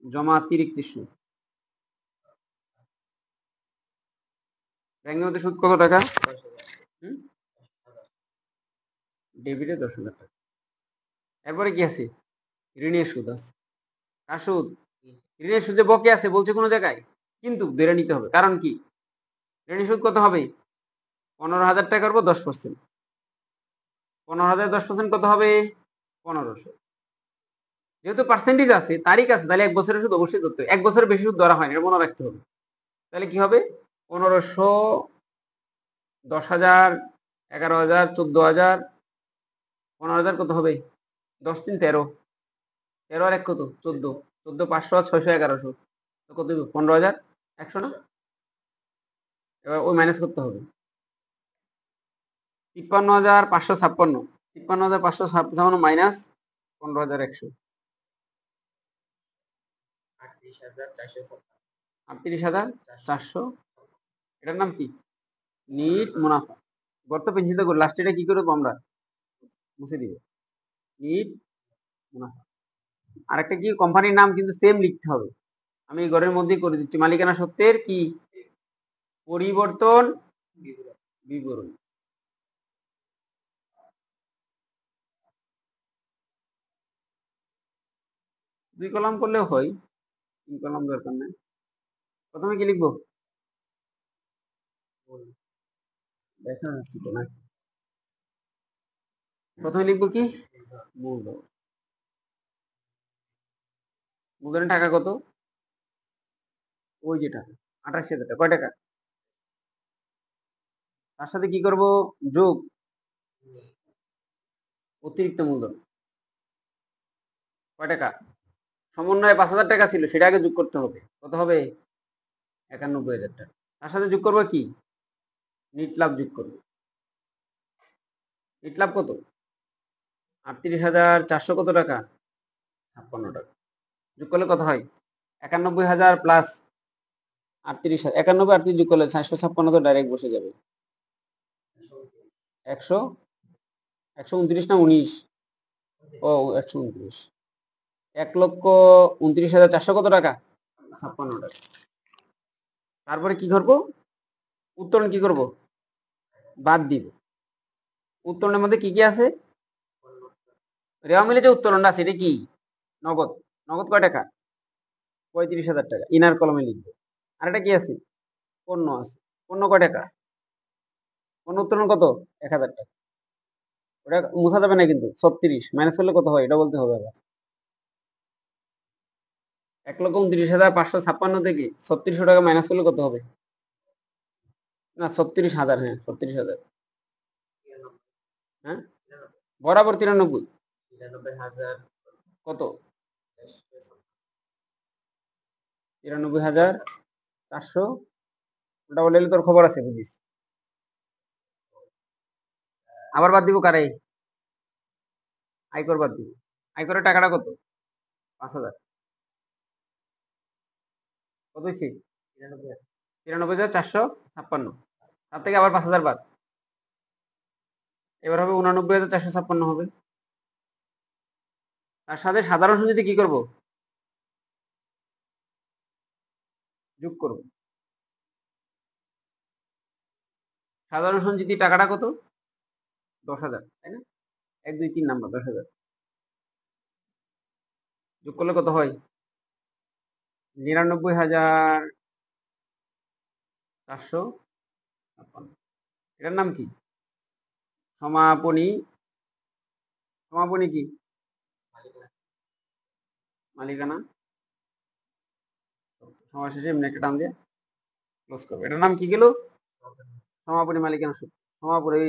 জমা অতিরিক্ত সুদ। ব্যাংকের মধ্যে সুদ কত টাকা? ডেবিটে 10,000 টাকা। এরপরে কি আছে? ঋণের সুদ আছে। কার সুদ? ঋণের সুদে বকে আছে বলছে কোনো জায়গায়, কিন্তু ধরে নিতে হবে। কারণ কি? ঋণের সুদ কত হবে? 15,000 টাকার উপর 10%। 15,000 10% কত হবে? 1500। যেহেতু পার্সেন্টেজ আছে, তারিখ আছে, তাহলে 1 বছরের সুদ অবশ্যই ধরতে হবে। 1 বছরের বেশি সুদ ধরা হয় না, এটা মনে রাখতে হবে। তাহলে কি হবে? 1500, 10,000, 11,000, 14,000, 15,000 কত হবে? 10 3 13। 13 আর 1 কত? 14। 14 500 আর 600 1100। তো কত দিব? 15,100 না? এবার ওই মাইনাস করতে হবে। 53,556। 53,556 মাইনাস 15,100। 38,400। এটার নাম কি? নিট মুনাফা। গর্ত পেন্সিল করে লাস্টে এটা কি করবো আমরা? মুছে দিব। নিট মুনাফা। আরেকটা কি? কোম্পানির নাম কিন্তু সেম লিখতে হবে। আমি এই ঘরের মধ্যেই করে দিচ্ছি। মালিকানা সত্ত্বের কি? পরিবর্তন বিবরণ। দুই কলাম করলেও হয়, 3 কলাম দরকার নাই। প্রথমে কি লিখবো? দেখা যাচ্ছে তো না। প্রথমে লিখবো কি? মূলধন। মূলধনের টাকা কত? ওই যে টাকা 28,000 টাকা। কয় টাকা? তার সাথে কি করব? যোগ অতিরিক্ত মূলধন। কয় টাকা? সমন্বয়ে 5,000 টাকা ছিল, সেটা আগে যোগ করতে হবে। কত হবে? 91,000 টাকা। তার সাথে যোগ করবো কি? নিট লাভ যোগ করবো। নিট লাভ কত? 38,400 কত টাকা? 56 টাকা। যোগ করলে কত হয়? 91,000 প্লাস 38 91 38 যোগ করলে 456 তো ডাইরেক্ট বসে যাবে। 129 না 19? ও 129। 1,29,400 কত টাকা? 56 টাকা। তারপরে কি করব? উত্তরণ কি করব? বাদ দিব। উত্তরণের মধ্যে কি কি আছে? রেওয়া মিলে যে উত্তরণটা আছে এটা কি? নগদ। নগদ কয় টাকা? 35,000 টাকা। ইনার কলমে লিখবে। আর এটা কি আছে? পণ্য আছে। পণ্য কয় টাকা? পণ্য উত্তোলন কত? 1,000 টাকা। ওটা মুছা যাবে না কিন্তু। 36 মাইনাস করলে কত হয় এটা বলতে হবে আবার। 1,29,556 থেকে 3600 টাকা মাইনাস করলে কত হবে? না 36,000, হ্যাঁ 36,000। হ্যাঁ বরাবর 93। কত? 93,400। ওটা বললে তোর খবর আছে বুঝিস। আবার বাদ দিব কারে? আয়কর বাদ দিব। আয়করের টাকাটা কত? 5,000। কত হয়েছে? 93,456। তার থেকে আবার 5,000 বাদ। এবার হবে 89,456 হবে। তার সাথে সাধারণ সঞ্চিতি কি করব? যোগ করব। সাধারণ সঞ্চিতি টাকাটা কত? 10,000, তাই না? 1 2 3 নাম্বার 10,000 যোগ করলে কত হয়? 99,456। এটার নাম কি? সমাপনী। সমাপনী কি? মালিকানা। সমাজ শেষে এমনি একটা টান দিয়ে ক্লোজ করবে। এটার নাম কি গেল? সমাপনী মালিকানা সত্ত্ব। সমাপনী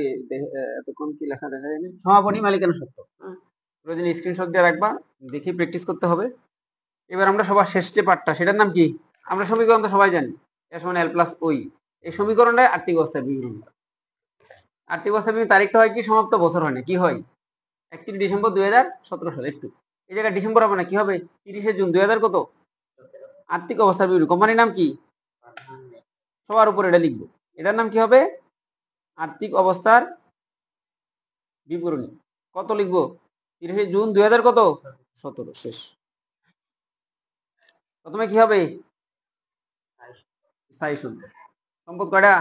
এতক্ষণ কি লেখা দেখা যায়নি? সমাপনী মালিকানা সত্ত্ব। হ্যাঁ, প্রয়োজন স্ক্রিনশট দিয়ে রাখবা, দেখি প্র্যাকটিস করতে হবে। এবার আমরা সবার শেষ যে পার্টটা সেটার নাম কি? আমরা সমীকরণ তো সবাই জানি, এ সমান এল প্লাস ওই। এই সমীকরণটাই আর্থিক অবস্থার বিবরণ। আর্থিক অবস্থার বিবরণ তারিখটা হয় কি? সমাপ্ত বছর হয় না, কি হয়? 31 ডিসেম্বর 2017 সাল। একটু এই জায়গায় ডিসেম্বর হবে না, কি হবে? 30 জুন 2000 কত? আর্থিক অবস্থার বিবরণ। কোম্পানির নাম কি? সবার উপরে এটা লিখবো। এটার নাম কি হবে? আর্থিক অবস্থার বিবরণী। কত লিখবো? 30 জুন 2000 কত? 17। শেষ। প্রথমে কি হবে? স্থায়ী সম্পদ। সম্পদ কয়টা?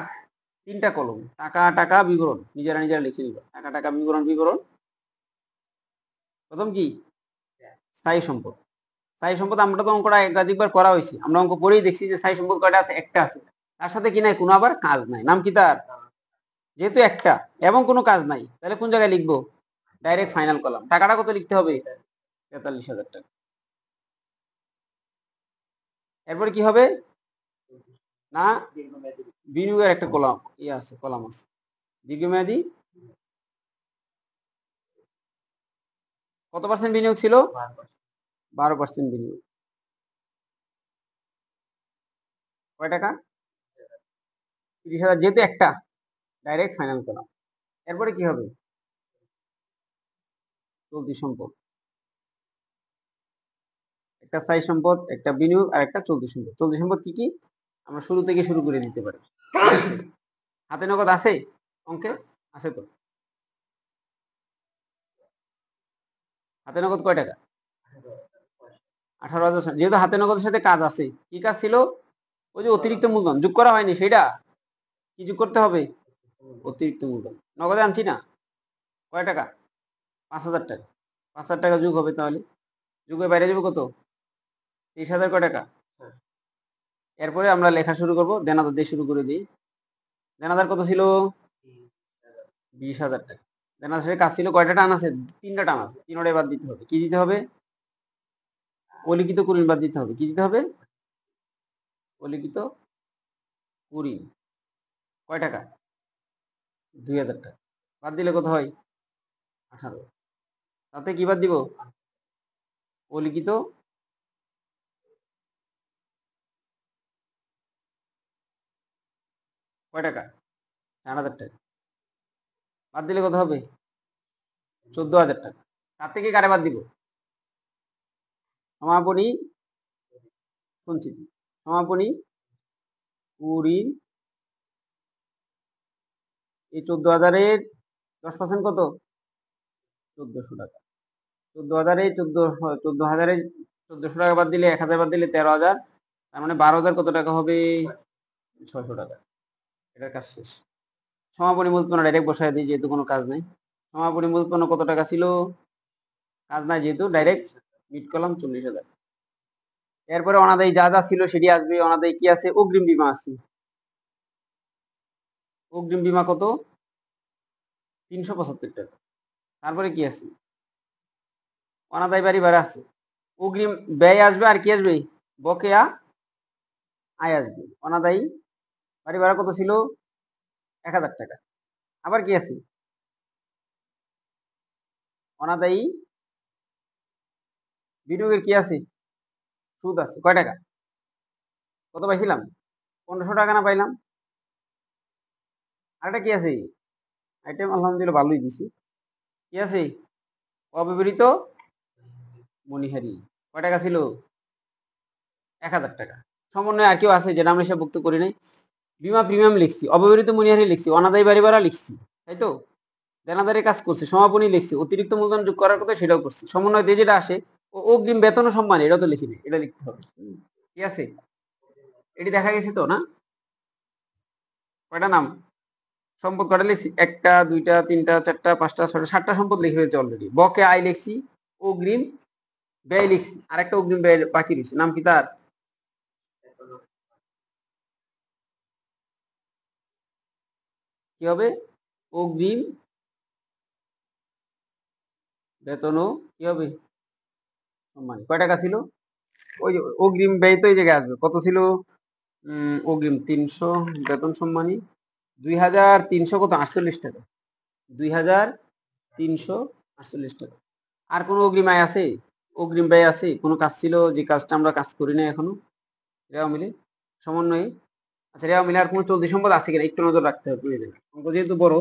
3টা কলম। টাকা টাকা বিবরণ নিজেরা নিজেরা লিখে নিবা। টাকা টাকা বিবরণ বিবরণ। প্রথম কি? স্থায়ী সম্পদ। স্থায়ী সম্পদ আমরা তো অঙ্কটা একাধিকবার করা হয়েছে। আমরা অঙ্ক পড়েই দেখছি যে স্থায়ী সম্পদ কয়টা আছে? একটা আছে। তার সাথে কি নাই? কোনো আবার কাজ নাই। নাম কি তার? যেহেতু একটা এবং কোনো কাজ নাই, তাহলে কোন জায়গায় লিখবো? Direct final column. টাকাটা কত লিখতে হবে? 43,000 টাকা। এরপরে কি হবে? না, বিনিয়োগের একটা কলাম আছে, কলাম আছে। দীর্ঘমেয়াদী কত পার্সেন্ট বিনিয়োগ ছিল? 12% বিনিয়োগ। কয় টাকা? 30,000। যেহেতু একটা, ডাইরেক্ট ফাইনাল কলাম। এরপরে কি হবে? চলতি সম্পদ। একটা স্থায়ী সম্পদ, একটা বিনিয়োগ আর একটা চলতি সম্পদ। চলতি সম্পদ কি কি? আমরা শুরু থেকে শুরু করে দিতে পারি। হাতে নগদ আছে অঙ্কে? আছে তো। হাতে নগদ কয় টাকা? 18,000। যেহেতু হাতে নগদের সাথে কাজ আছে, কি কাজ ছিল? ওই যে অতিরিক্ত মূলধন যোগ করা হয়নি, সেটা কি যোগ করতে হবে? অতিরিক্ত মূলধন। নগদে আনছি না। কয় টাকা? 5,000 টাকা। 5,000 টাকা যোগ হবে, তাহলে যোগ হয়ে বাইরে যাবে কত? 30,000 কয় টাকা? এরপরে আমরা লেখা শুরু করবো। দেনাদার দিয়ে শুরু করে দিই। দেনাদার কত ছিল? 20,000 টাকা। দেনাদার কাজ ছিল কয়টা টান আছে? 3টা টান আছে। 3টাই বাদ দিতে হবে। কি দিতে হবে? অলিখিত কুড়ি বাদ দিতে হবে। কি দিতে হবে? অলিখিত কুড়ি। কয় টাকা? 2,000 টাকা। বাদ দিলে কত হয়? 18। তাতে কি বাদ দিব? অলিখিত কয় টাকা? 4,000 টাকা। বাদ দিলে কত হবে? 14,000 টাকা। তার থেকে কারে বাদ দিব? সমাপনী সঞ্চিতি। সমাপনী কুড়ি, এই 14,000-এর 10% কত? 1400 টাকা। 14,000-এ 14,000-এ 1400 টাকা বাদ দিলে 1000 বাদ দিলে 13,000, তার মানে 12,000 কত টাকা হবে? 600 টাকা। এটার কাজ শেষ। সমাপনী মূল উৎপন্ন ডাইরেক্ট বসায় দিই, যেহেতু কোনো কাজ নেই। সমাপনী মূল উৎপন্ন কত টাকা ছিল? কাজ নাই যেহেতু, ডাইরেক্ট মিড কলাম 40,000। এরপরে অনাদায়ী যা যা ছিল সেটি আসবে। অনাদায়ী কি আছে? অগ্রিম বীমা আছে। অগ্রিম বীমা কত? 375 টাকা। তারপরে কি আছে? অনাদায়ী বাড়ি ভাড়া আছে। অগ্রিম ব্যয় আসবে, আর কি আসবে? বকেয়া আয় আসবে। অনাদায়ী বাড়ি ভাড়া কত ছিল? 1000 টাকা। আবার কি আছে? অনাদায়ী বিনিয়োগের কি আছে? সুদ আছে। কয় টাকা? কত পাইছিলাম? 1500 টাকা না পাইলাম? আরেকটা কি আছে? আইটেম আলহামদুলিল্লাহ ভালোই দিছি। কি আছে? অব্যবহৃত মণিহারি। কয় টাকা ছিল? 1000 টাকা। সমন্বয় আর কেউ আছে যেটা আমরা হিসাবভুক্ত করি নাই? বীমা প্রিমিয়াম লিখছি, অব্যবহৃত মণিহারি লিখছি, অনাদায়ী বাড়ি ভাড়া লিখছি, তাই তো? দেনাদারের কাজ করছি, সমাপনী লিখছি, অতিরিক্ত মূলধন যোগ করার কথা সেটাও করছি। সমন্বয় দিয়ে যেটা আসে, অগ্রিম বেতন ও সম্মান, এটা তো লিখি নাই, এটা লিখতে হবে। ঠিক আছে? এটি দেখা গেছে তো না? কয়টা নাম? সম্পদ কয়টা লিখছি? 1টা 2টা 3টা 4টা 5টা 6টা 7টা সম্পদ লিখে হয়েছে অলরেডি। বকে আয় লিখছি, অগ্রিম ব্যয় লিখছি, আরেকটা অগ্রিম ব্যয় বাকি লিখছি, নাম কি তার? কি হবে? অগ্রিম বেতন ও কি হবে? সম্মান। কয় টাকা ছিল? ওই যে অগ্রিম ব্যয় তো এই জায়গায় আসবে। কত ছিল? অগ্রিম 300, বেতন সম্মানী 2,300 কত? 48 টাকা। 2,348 টাকা। আর কোনো অগ্রিম আয় আছে? অগ্রিম ব্যয় আছে? কোনো কাজ ছিল যে কাজটা আমরা কাজ করি না এখনো? রেওয়া মিলে সমন্বয়ে। আচ্ছা, রেওয়া মিলে আর কোনো চলতি সম্পদ আছে কিনা একটু নজর রাখতে হবে প্রয়োজনে। অঙ্ক যেহেতু বড়,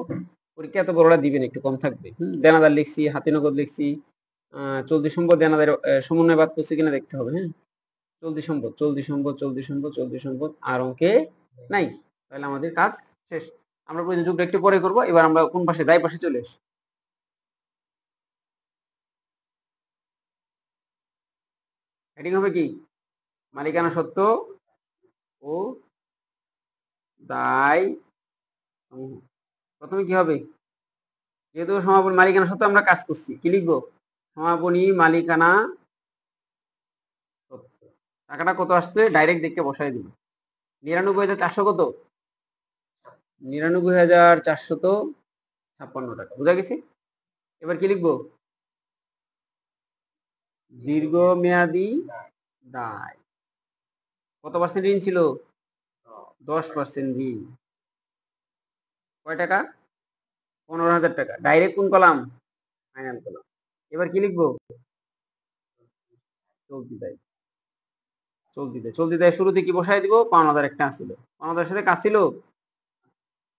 পরীক্ষা এত বড়রা দিবেন, একটু কম থাকবে। দেনাদার লিখছি, হাতে নগদ লিখছি, চলতি সম্পদ দেনাদার সমন্বয় বাদ করছে কিনা দেখতে হবে। হ্যাঁ, চলতি সম্পদ চলতি সম্পদ চলতি সম্পদ চলতি সম্পদ আর অঙ্কে নাই, তাহলে আমাদের কাজ শেষ। আমরা প্রয়োজন যুগটা একটু পরে করবো। এবার আমরা কোন পাশে? দায় পাশে চলে আসি। হেডিং হবে কি? মালিকানা সত্ত্ব ও দায়। প্রথমে কি হবে? যেহেতু সমাপনী মালিকানা সত্ত্ব আমরা কাজ করছি, কি লিখবো? সমাপনী মালিকানা সত্ত্ব। টাকাটা কত আসছে? ডাইরেক্ট দেখে বসাই দিল। 99,400 কত? 99,456 টাকা। বুঝা গেছে? এবার কি লিখবো? দীর্ঘমেয়াদী দায়। কত পার্সেন্ট ঋণ ছিল? 10% ঋণ। কয় টাকা? 15,000 টাকা। ডাইরেক্ট কোন কলাম? Final column. এবার কি লিখবো? চলতি দায়। চলতি দায়। চলতি দায় শুরুতে কি বসাই দিব? পাওনাদার একটা ছিল। পাওনাদারের সাথে কাজ ছিল?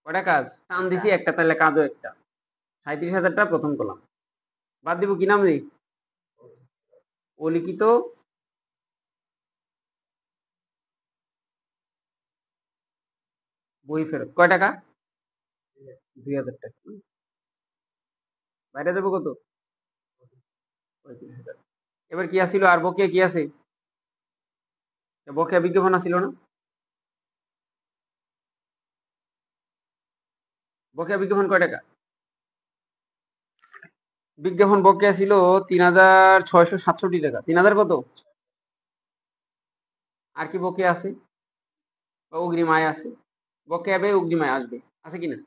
কয়টা কাজ? টান দিছি একটা, তাহলে কাজও একটা। 37,000 টা প্রথম কলাম। বাদ দিব কি নাম দিই? অলিখিত বই ফেরত। কয় টাকা? 2,000 টাকা। বাইরে দেবো কত? 35,000। এবার কি আসিল? আর বকেয়া কি আছে? বকেয়া বিজ্ঞাপন আসিল না? বকেয়া বিজ্ঞাপন কয় টাকা? বিজ্ঞাপন বকেয়া ছিল 3,667 টাকা। 3,000 কত? আর কি বকেয়া আছে? অগ্রিম আয় আছে। বকেয়া ব্যয় অগ্রিম আয় আসবে, আছে কিনা?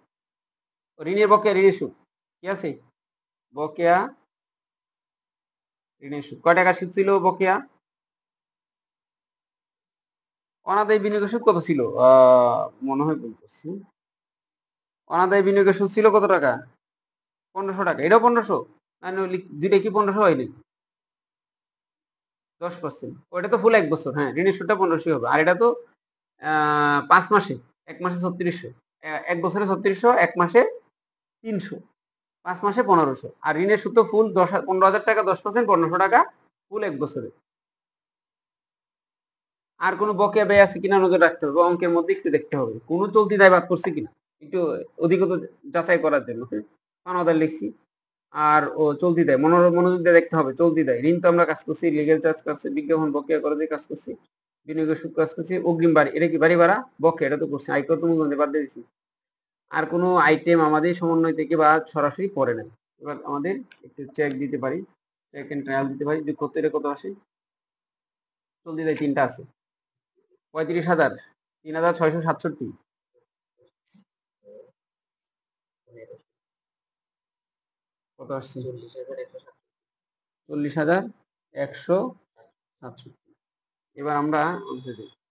ঋণের বকেয়া, ঋণের সুদ কি আছে? বকেয়া ঋণের সুদ। কয় টাকা সুদ ছিল বকেয়া? অনাদায়ী বিনিয়োগের সুদ কত ছিল? মনে হয় বলতেছি, অনাদায়ী বিনিয়োগের সুদ ছিল কত টাকা? 1500 টাকা। এটাও 1500? না, দুইটা কি 1500 হয়নি? 10%। ওটা তো ফুল 1 বছর। হ্যাঁ, ঋণের সুদটা 1500 হবে। আর এটা তো 5 মাসে, 1 মাসে 3600, 1 বছরে 3600, 1 মাসে 300, 5 মাসে 1500। আর ঋণের সুদ তো ফুল 15,000 টাকা, 10% 1500 টাকা ফুল 1 বছরে। আর কোনো বকেয়া ব্যয় আছে কিনা নজর রাখতে হবে, অঙ্কের মধ্যে একটু দেখতে হবে কোনো চলতি দায় বাদ করছে কিনা, একটু অধিকত যাচাই করার জন্য। ৫,০০০ লিখছি, আর ও চলতি দেয় মনোযোগ দিয়ে দেখতে হবে। চলতি দেয় ঋণ তো আমরা কাজ করছি, লিগেল চার্জ করছি, বিজ্ঞাপন বকেয়া খরচে কাজ করছি, বিনিয়োগের সুদ কাজ করছি, অগ্রিম বাড়ি, এটা কি বাড়ি ভাড়া বকেয়া, এটা তো করছি, আয়কর তো মূলধনে বাদ দিয়ে দিছি। আর কোনো আইটেম আমাদের সমন্বয় থেকে বা সরাসরি পড়ে নাই। এবার আমাদের একটু চেক দিতে পারি, চেক এন্ড ট্রায়াল দিতে পারি যে কত, এটা কত আসে। চলতি দেয় ৩টা আছে, ৩৫,০০০, ৩,৬৬৭। কত আসছে? ৪০,১৬৭। এবার আমরা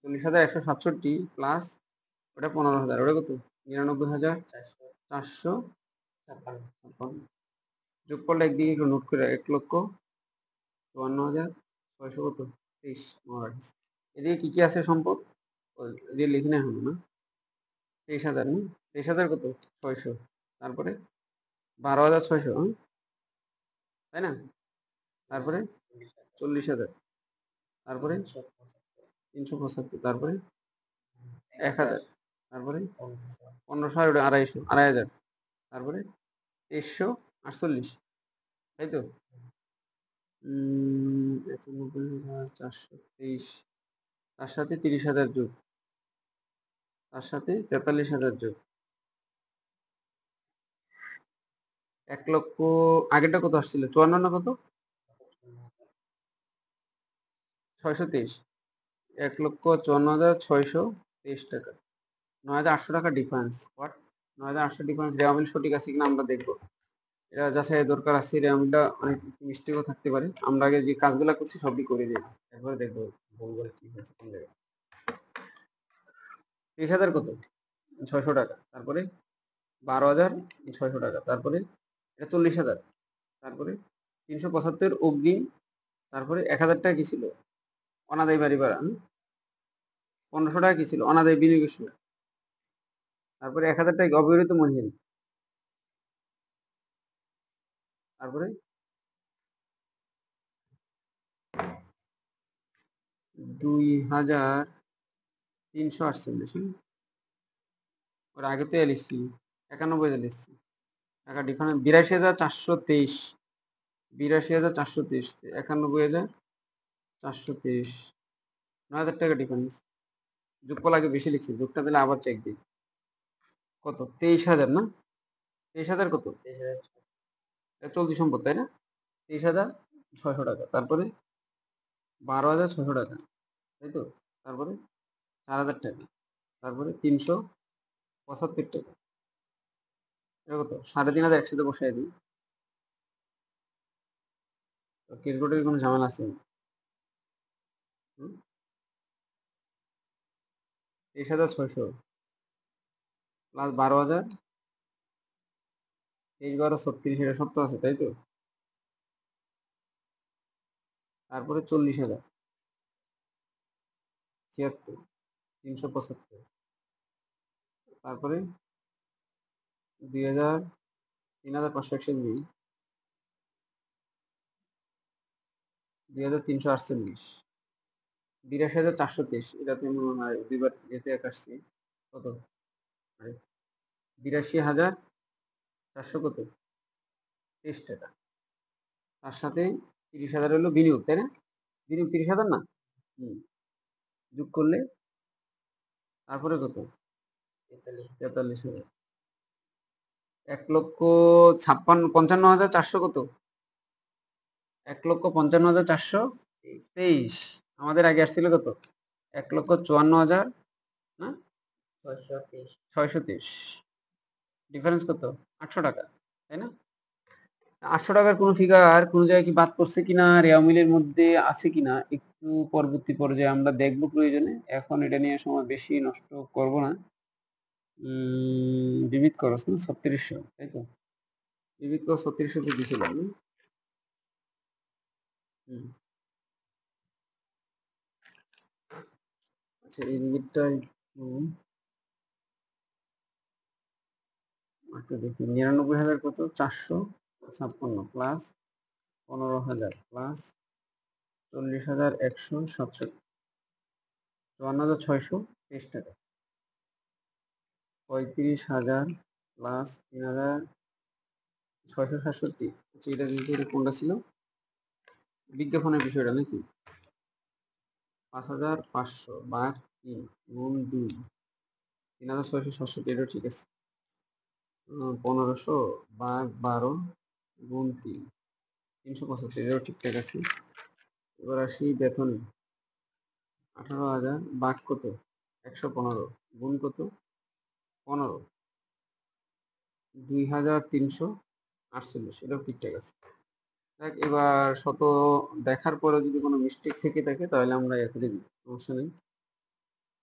৪০,১৬৭ প্লাস ওটা ১৫,০০০, ওটা কত? ৯৯,৪৫৬ যোগ করলে একদিকে একটু নোট করে ১,৫৪,৬০০ কত? ২৩ এদিকে কি কি আছে সম্পদ? এদিকে লিখি না এখনো না? ২৩,০০০ না? ২৩,০০০ কত? ৬০০, তারপরে ১২,৬০০, তাই না? তারপরে ৪০,০০০, তারপরে ৩৭৫, তারপরে ১,০০০, তারপরে ১৫০০, আর ওটা ২৫০, তারপরে ২৩৪৮, তাই তো? ৯৪,৪২৩, তার সাথে ৩০,০০০ যোগ, তার সাথে ৪৩,০০০ যোগ, ১,০০,০০০। আগেরটা কত আসছিল? ৫৪ না কত? ৬২৩। ১,৫৪,৬২৩ টাকা, ৯,৮০০ টাকা ডিফারেন্স। হোয়াট? ৯,৮০০ ডিফারেন্স, রেওয়া মিল সঠিক আছে কিনা আমরা দেখবো। এটা যাচাইয়ের দরকার আছে, রেওয়া মিলটা অনেক মিস্টেকও থাকতে পারে। আমরা আগে যে কাজগুলো করছি সবই করে দিই, একবারে দেখবো ভুলগুলো কি হয়েছে কোন জায়গায়। ৩০,০০০ কত? ৬০০ টাকা, তারপরে ১২,৬০০ টাকা, তারপরে এটা ৪০,০০০, তারপরে ৩৭৫ অগ্রিম, তারপরে ১,০০০ টাকা কি ছিল? অনাদায়ী বাড়ি ভাড়া। ১৫০০ টাকা কি ছিল? অনাদায়ী বিনিয়োগের সুদ। তারপরে ১,০০০ টাকা অব্যবহৃত মূলধন, তারপরে ২,৩৪৮। ওর আগে তো লিখছি ৯১ লিখছি, টাকা ডিফারেন্স ৮২,৪২৩, ৮২,৪২৩, ৯১,৪২৩, ৯,০০০ টাকা ডিফারেন্স। যোগফল আগে বেশি লিখছি, যোগটা দিলে আবার চেক দিই। কত? ২৩,০০০ না? ২৩,০০০ কত? চলতি সম্পদ, তাই না? ২৩,৬০০ টাকা, তারপরে ১২,৬০০ টাকা, তাই তো? তারপরে ৪,০০০ টাকা, তারপরে ৩৭৫ টাকা, এটা কত? ৩,৫০০ একসাথে বসাই দিই। ক্যালকুলেটরের কোনো ঝামেলা আছে? ২৩,৬০০ প্লাস ১২,০০০, ২৩, ১২, ৩৬, এটা সত্য আছে, তাই তো? তারপরে ৪০,০০০, ৭৬, ৩৭৫, তারপরে ২,০০০, ৩,৫০০ একসাথে দিই, ২,৩৪৮, ৮২,৪২৩, এটাতে মনে হয় দুইবার যেতে এক আসছি। কত? ৮২,৪০০ কত? ২৩ টাকা, তার সাথে ৩০,০০০ হলো বিনিয়োগ, তাই না? বিনিয়োগ ৩০,০০০ না? যোগ করলে তারপরে কত? ৪৩,০০০। ১,৫৫,৪০০ কত? ১,৫৫,৪২৩। আমাদের আগে আসছিল কত? ১,৫৪,০০০ না? ৬২৩। ডিফারেন্স কত? ৮০০ টাকা, তাই না? ৮০০ টাকার কোনো ফিগার কোনো জায়গায় কি বাদ পড়ছে কিনা, রেওয়া মিলের মধ্যে আছে কিনা, একটু পরবর্তী পর্যায়ে আমরা দেখবো প্রয়োজনে। এখন এটা নিয়ে সময় বেশি নষ্ট করব না। বিবিধ খরচ না ৩৬০০, তাই তো? বিবিধ খরচ ৩৬০০ তে দিছিলাম। আচ্ছা, এই লিমিটটা একটু দেখি। ৯৯,০০০ কত? ৪৫৬ প্লাস ১৫,০০০ প্লাস ৪০,১৬৭। 54,623 টাকা। 35,000 প্লাস 3,667। এটা কিন্তু কোনটা ছিল, বিজ্ঞাপনের বিষয়টা নাকি? 5,500 ভাগ 3 গুণ 2, 3,667, এটাও ঠিক আছে। 1500 ভাগ 12 গুণ 3, 375, এটাও ঠিকঠাক আছে। এবার আসি বেতনে। 18,000 ভাগ কত, 115 গুণ কত, 15, 2,348, এটাও ঠিকঠাক আছে। দেখ, এবার শত দেখার পরে যদি কোনো মিস্টেক থেকে থাকে তাহলে আমরা করে দিই, সমস্যা নেই।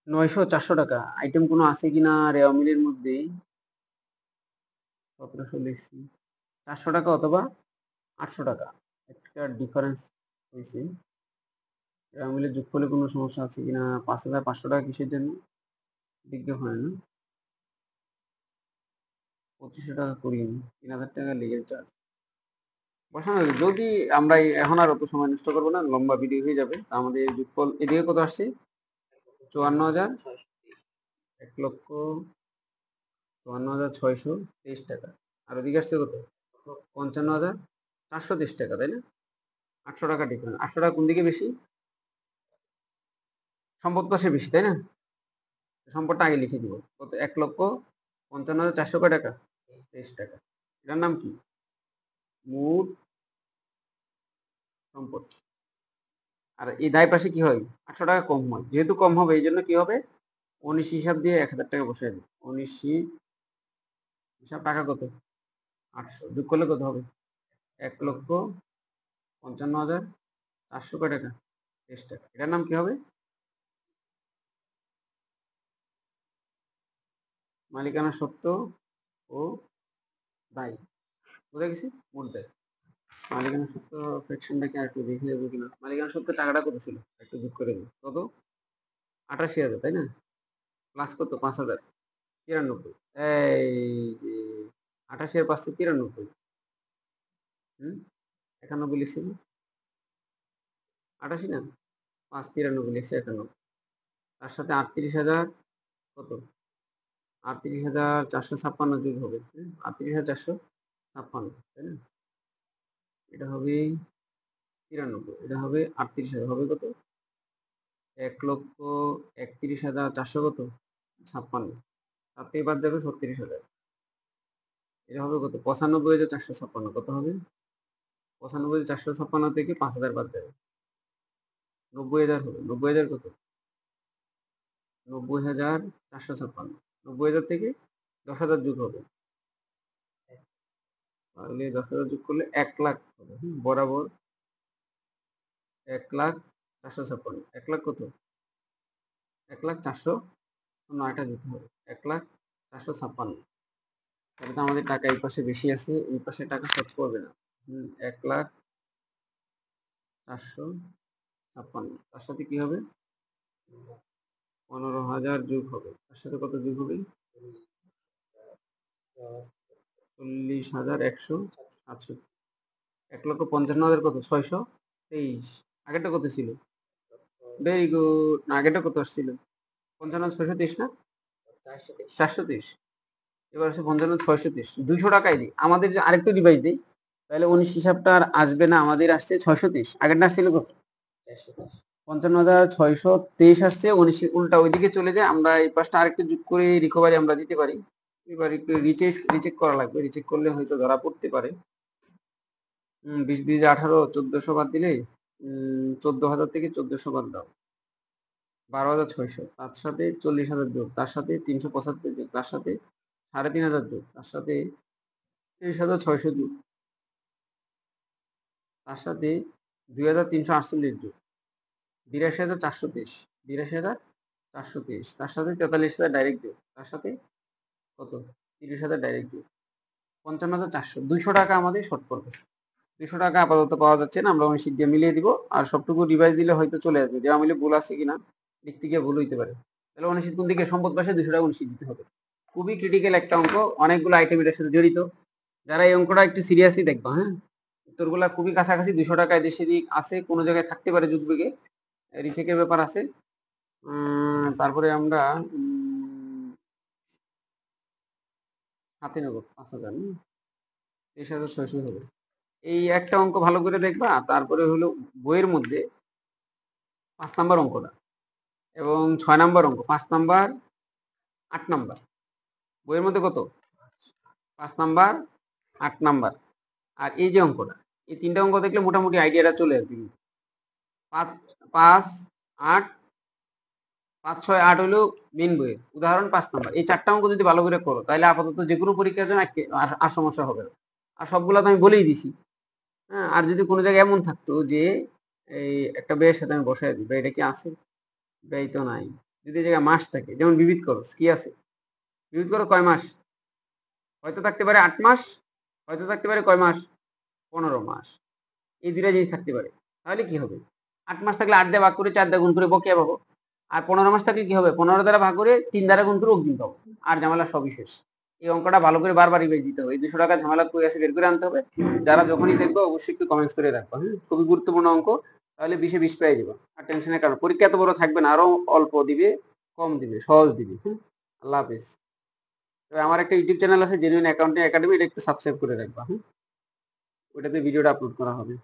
900, 400 টাকা আইটেম কোনো আছে কিনা রেওয়া মিলের মধ্যে? 1700 লিখছি, 400 টাকা অথবা 800 টাকা, একটা ডিফারেন্স হয়েছে। রেওয়া মিলে যোগ করলে কোনো সমস্যা আছে কিনা? 5,500 টাকা কিসের জন্য? বিজ্ঞাপনে না? 2500 টাকা করিয়ে নি, 3,000 টাকা লিগেল চার্জ বসানো। যদি আমরা এখন আর অত সময় নষ্ট করবো না, লম্বা ভিডিও হয়ে যাবে। আমাদের যোগফল এদিকে কত আসছে? 54,000, 1,54,623 টাকা। আর ওদিকে আসছে কত? 55,423 টাকা, তাই না? 800 টাকা ডিফারেন্স। 800 টাকা কোন দিকে বেশি? সম্পদ পাশে বেশি, তাই না? সম্পদটা আগে লিখে দিব। কত? 1,55,400 টাকা 23 টাকা। এটার নাম কি? মোট সম্পদ। আর এই দায় পাশে কি হয়? 800 টাকা কম হয়। যেহেতু কম হবে এই জন্য কি হবে, 19 হিসাব দিয়ে 1,000 টাকা বসাই দিই। 19 হিসাব টাকা কত? 800 যোগ করলে কত হবে? 1,55,400 টাকা 23 টাকা। এটার নাম কি হবে? মালিকানা সত্ত্ব ও দায়। বুঝা গেছে? মোট দায়। মালিকানা সত্ত্ব ফ্র্যাকশনটাকে একটু দেখে যাবো কিনা। মালিকানা সত্ত্বের টাকাটা কত ছিল? একটু যোগ করে দিই। কত? 88,000, তাই না? প্লাস কত? 5,000, 93। এই যে 88 আর 5 93। 91 লিখছি যে, 88 না, 5 93 লিখছি, 91। তার সাথে 38,000 কত? 38,456 যোগ হবে। 38,456, তাই না? এটা হবে 93, এটা হবে 38,000, হবে কত? 1,31,400 কত? 56। তার থেকে বাদ যাবে 36,000। এটা হবে কত? 95,456। কত হবে? 95,456 থেকে 5,000 বাদ যাবে, 90,000 হবে। 90,000 কত? 90,456। 90,000 থেকে 10,000 যোগ হবে, তাহলে 10,000 যোগ করলে 1 লাখ হবে। বরাবর 1,04,56। 1 লাখ কত? 1,04,000, নয়টা দিতে হবে। 1,04,56। তাহলে তো আমাদের টাকা এই পাশে বেশি আছে, এই পাশে টাকা শর্ট করবে না। 1,04,56। তার সাথে কি হবে? 15,000 যোগ হবে। তার সাথে কত যোগ হবে? 40,168। 1,55,000 কত? 623। আগেরটা কত ছিল? Very good. না, আগেরটা কত আসছিল? 55,623 না? 423। এবার আছে 55,623। 200 টাকাই দিই। আমাদের যে আরেকটু ডিভাইস দিই, তাহলে 19 হিসাবটা আর আসবে না। আমাদের আসছে 623। আগেরটা আসছিল কত? 55,623 আসছে। 19 উল্টা ওইদিকে চলে যায়। আমরা এই পাশটা আরেকটু যোগ করে রিকভারি আমরা দিতে পারি। এবার একটু রিচেক করা লাগবে। রিচেক করলে হয়তো ধরা পড়তে পারে। 20 20 18, 1400 বাদ দিলে 14,000 থেকে 1400 বাদ দাও, 12,600। তার সাথে 40,000 যোগ, তার সাথে 375 যোগ, তার সাথে 3,500 যোগ, তার সাথে 23,600 যোগ, তার সাথে 2,348 যোগ, 82,423। 82,423, তার সাথে 43,000 ডাইরেক্ট যোগ, তার সাথে কত? 30,000 ডাইরেক্ট যোগ, 55,400। 200 টাকা আমাদের শর্ট পড়বে। 200 টাকা আপাতত পাওয়া যাচ্ছে না, আমরা শীট দিয়ে মিলিয়ে দিব। আর সবটুকু রিভাইজ দিলে হয়তো চলে আসবে। যে মিলে ভুল আছে কিনা লিখতে গিয়ে ভুল হইতে পারে। তাহলে অনুশীত কোন দিকে? সম্পদ পাশে 200 টাকা অনুশীত দিতে হবে। খুবই ক্রিটিক্যাল একটা অঙ্ক, অনেকগুলো আইটেম এটার সাথে জড়িত। যারা এই অঙ্কটা একটু সিরিয়াসলি দেখবা, হ্যাঁ, উত্তরগুলা খুবই কাছাকাছি। 200 টাকা এদিক সেদিক আছে, কোনো জায়গায় থাকতে পারে যুগবিগে, রিচেকের ব্যাপার আছে। তারপরে আমরা হাতে নেব 5,000, 23,600 হবে। এই একটা অঙ্ক ভালো করে দেখবা, তারপরে হলো বইয়ের মধ্যে 5 নাম্বার অঙ্কটা এবং 6 নাম্বার অঙ্ক, 5 নাম্বার, 8 নাম্বার। বইয়ের মধ্যে কত? 5 নাম্বার, 8 নাম্বার আর এই যে অঙ্কটা, এই তিনটা অঙ্ক দেখলে মোটামুটি আইডিয়াটা চলে আসবে। 5, 5, 8, 5, 6, 8 হলো মেন বইয়ের উদাহরণ 5 নাম্বার। এই 4টা অঙ্ক যদি ভালো করে করো তাহলে আপাতত যে কোনো পরীক্ষার জন্য আর সমস্যা হবে না। আর সবগুলো তো আমি বলেই দিছি। হ্যাঁ, আর যদি কোনো জায়গায় এমন থাকতো যে এই একটা ব্যয়ের সাথে আমি বসাই দিই, ব্যয়টা কি আছে? ব্যয় তো নাই। যদি এই জায়গায় মাস থাকে, যেমন বিবিধ খরচ কি আছে? বিবিধ খরচ কয় মাস? হয়তো থাকতে পারে 8 মাস, হয়তো থাকতে পারে কয় মাস? 15 মাস। এই দুইটা জিনিস থাকতে পারে। তাহলে কি হবে? 8 মাস থাকলে 8 দিয়ে ভাগ করে 4 দিয়ে গুণ করে বকেয়া পাবো। আর 15 মাস থাকলে কি হবে? 15 দ্বারা ভাগ করে 3 দ্বারা গুণ করে অগ্রিম পাবো। আর ঝামেলা সবই শেষ। এই অঙ্কটা ভালো করে বারবার রিভাইজ দিতে হবে। এই 200 টাকা ঝামেলা কই আছে বের করে আনতে হবে। যারা যখনই দেখবে অবশ্যই একটু কমেন্টস করে রাখবা। হ্যাঁ, খুবই গুরুত্বপূর্ণ অঙ্ক। তাহলে 20-এ 20 পেয়ে যাবা। আর টেনশনের কারণ পরীক্ষা এত বড় থাকবে না, আরো অল্প দিবে, কম দিবে, সহজ দিবে। হ্যাঁ, আল্লাহ হাফেজ। তবে আমার একটা ইউটিউব চ্যানেল আছে, জেনুইন অ্যাকাউন্টিং একাডেমি, এটা একটু সাবস্ক্রাইব করে রাখবা। হ্যাঁ, ওটাতে ভিডিওটা আপলোড করা হবে।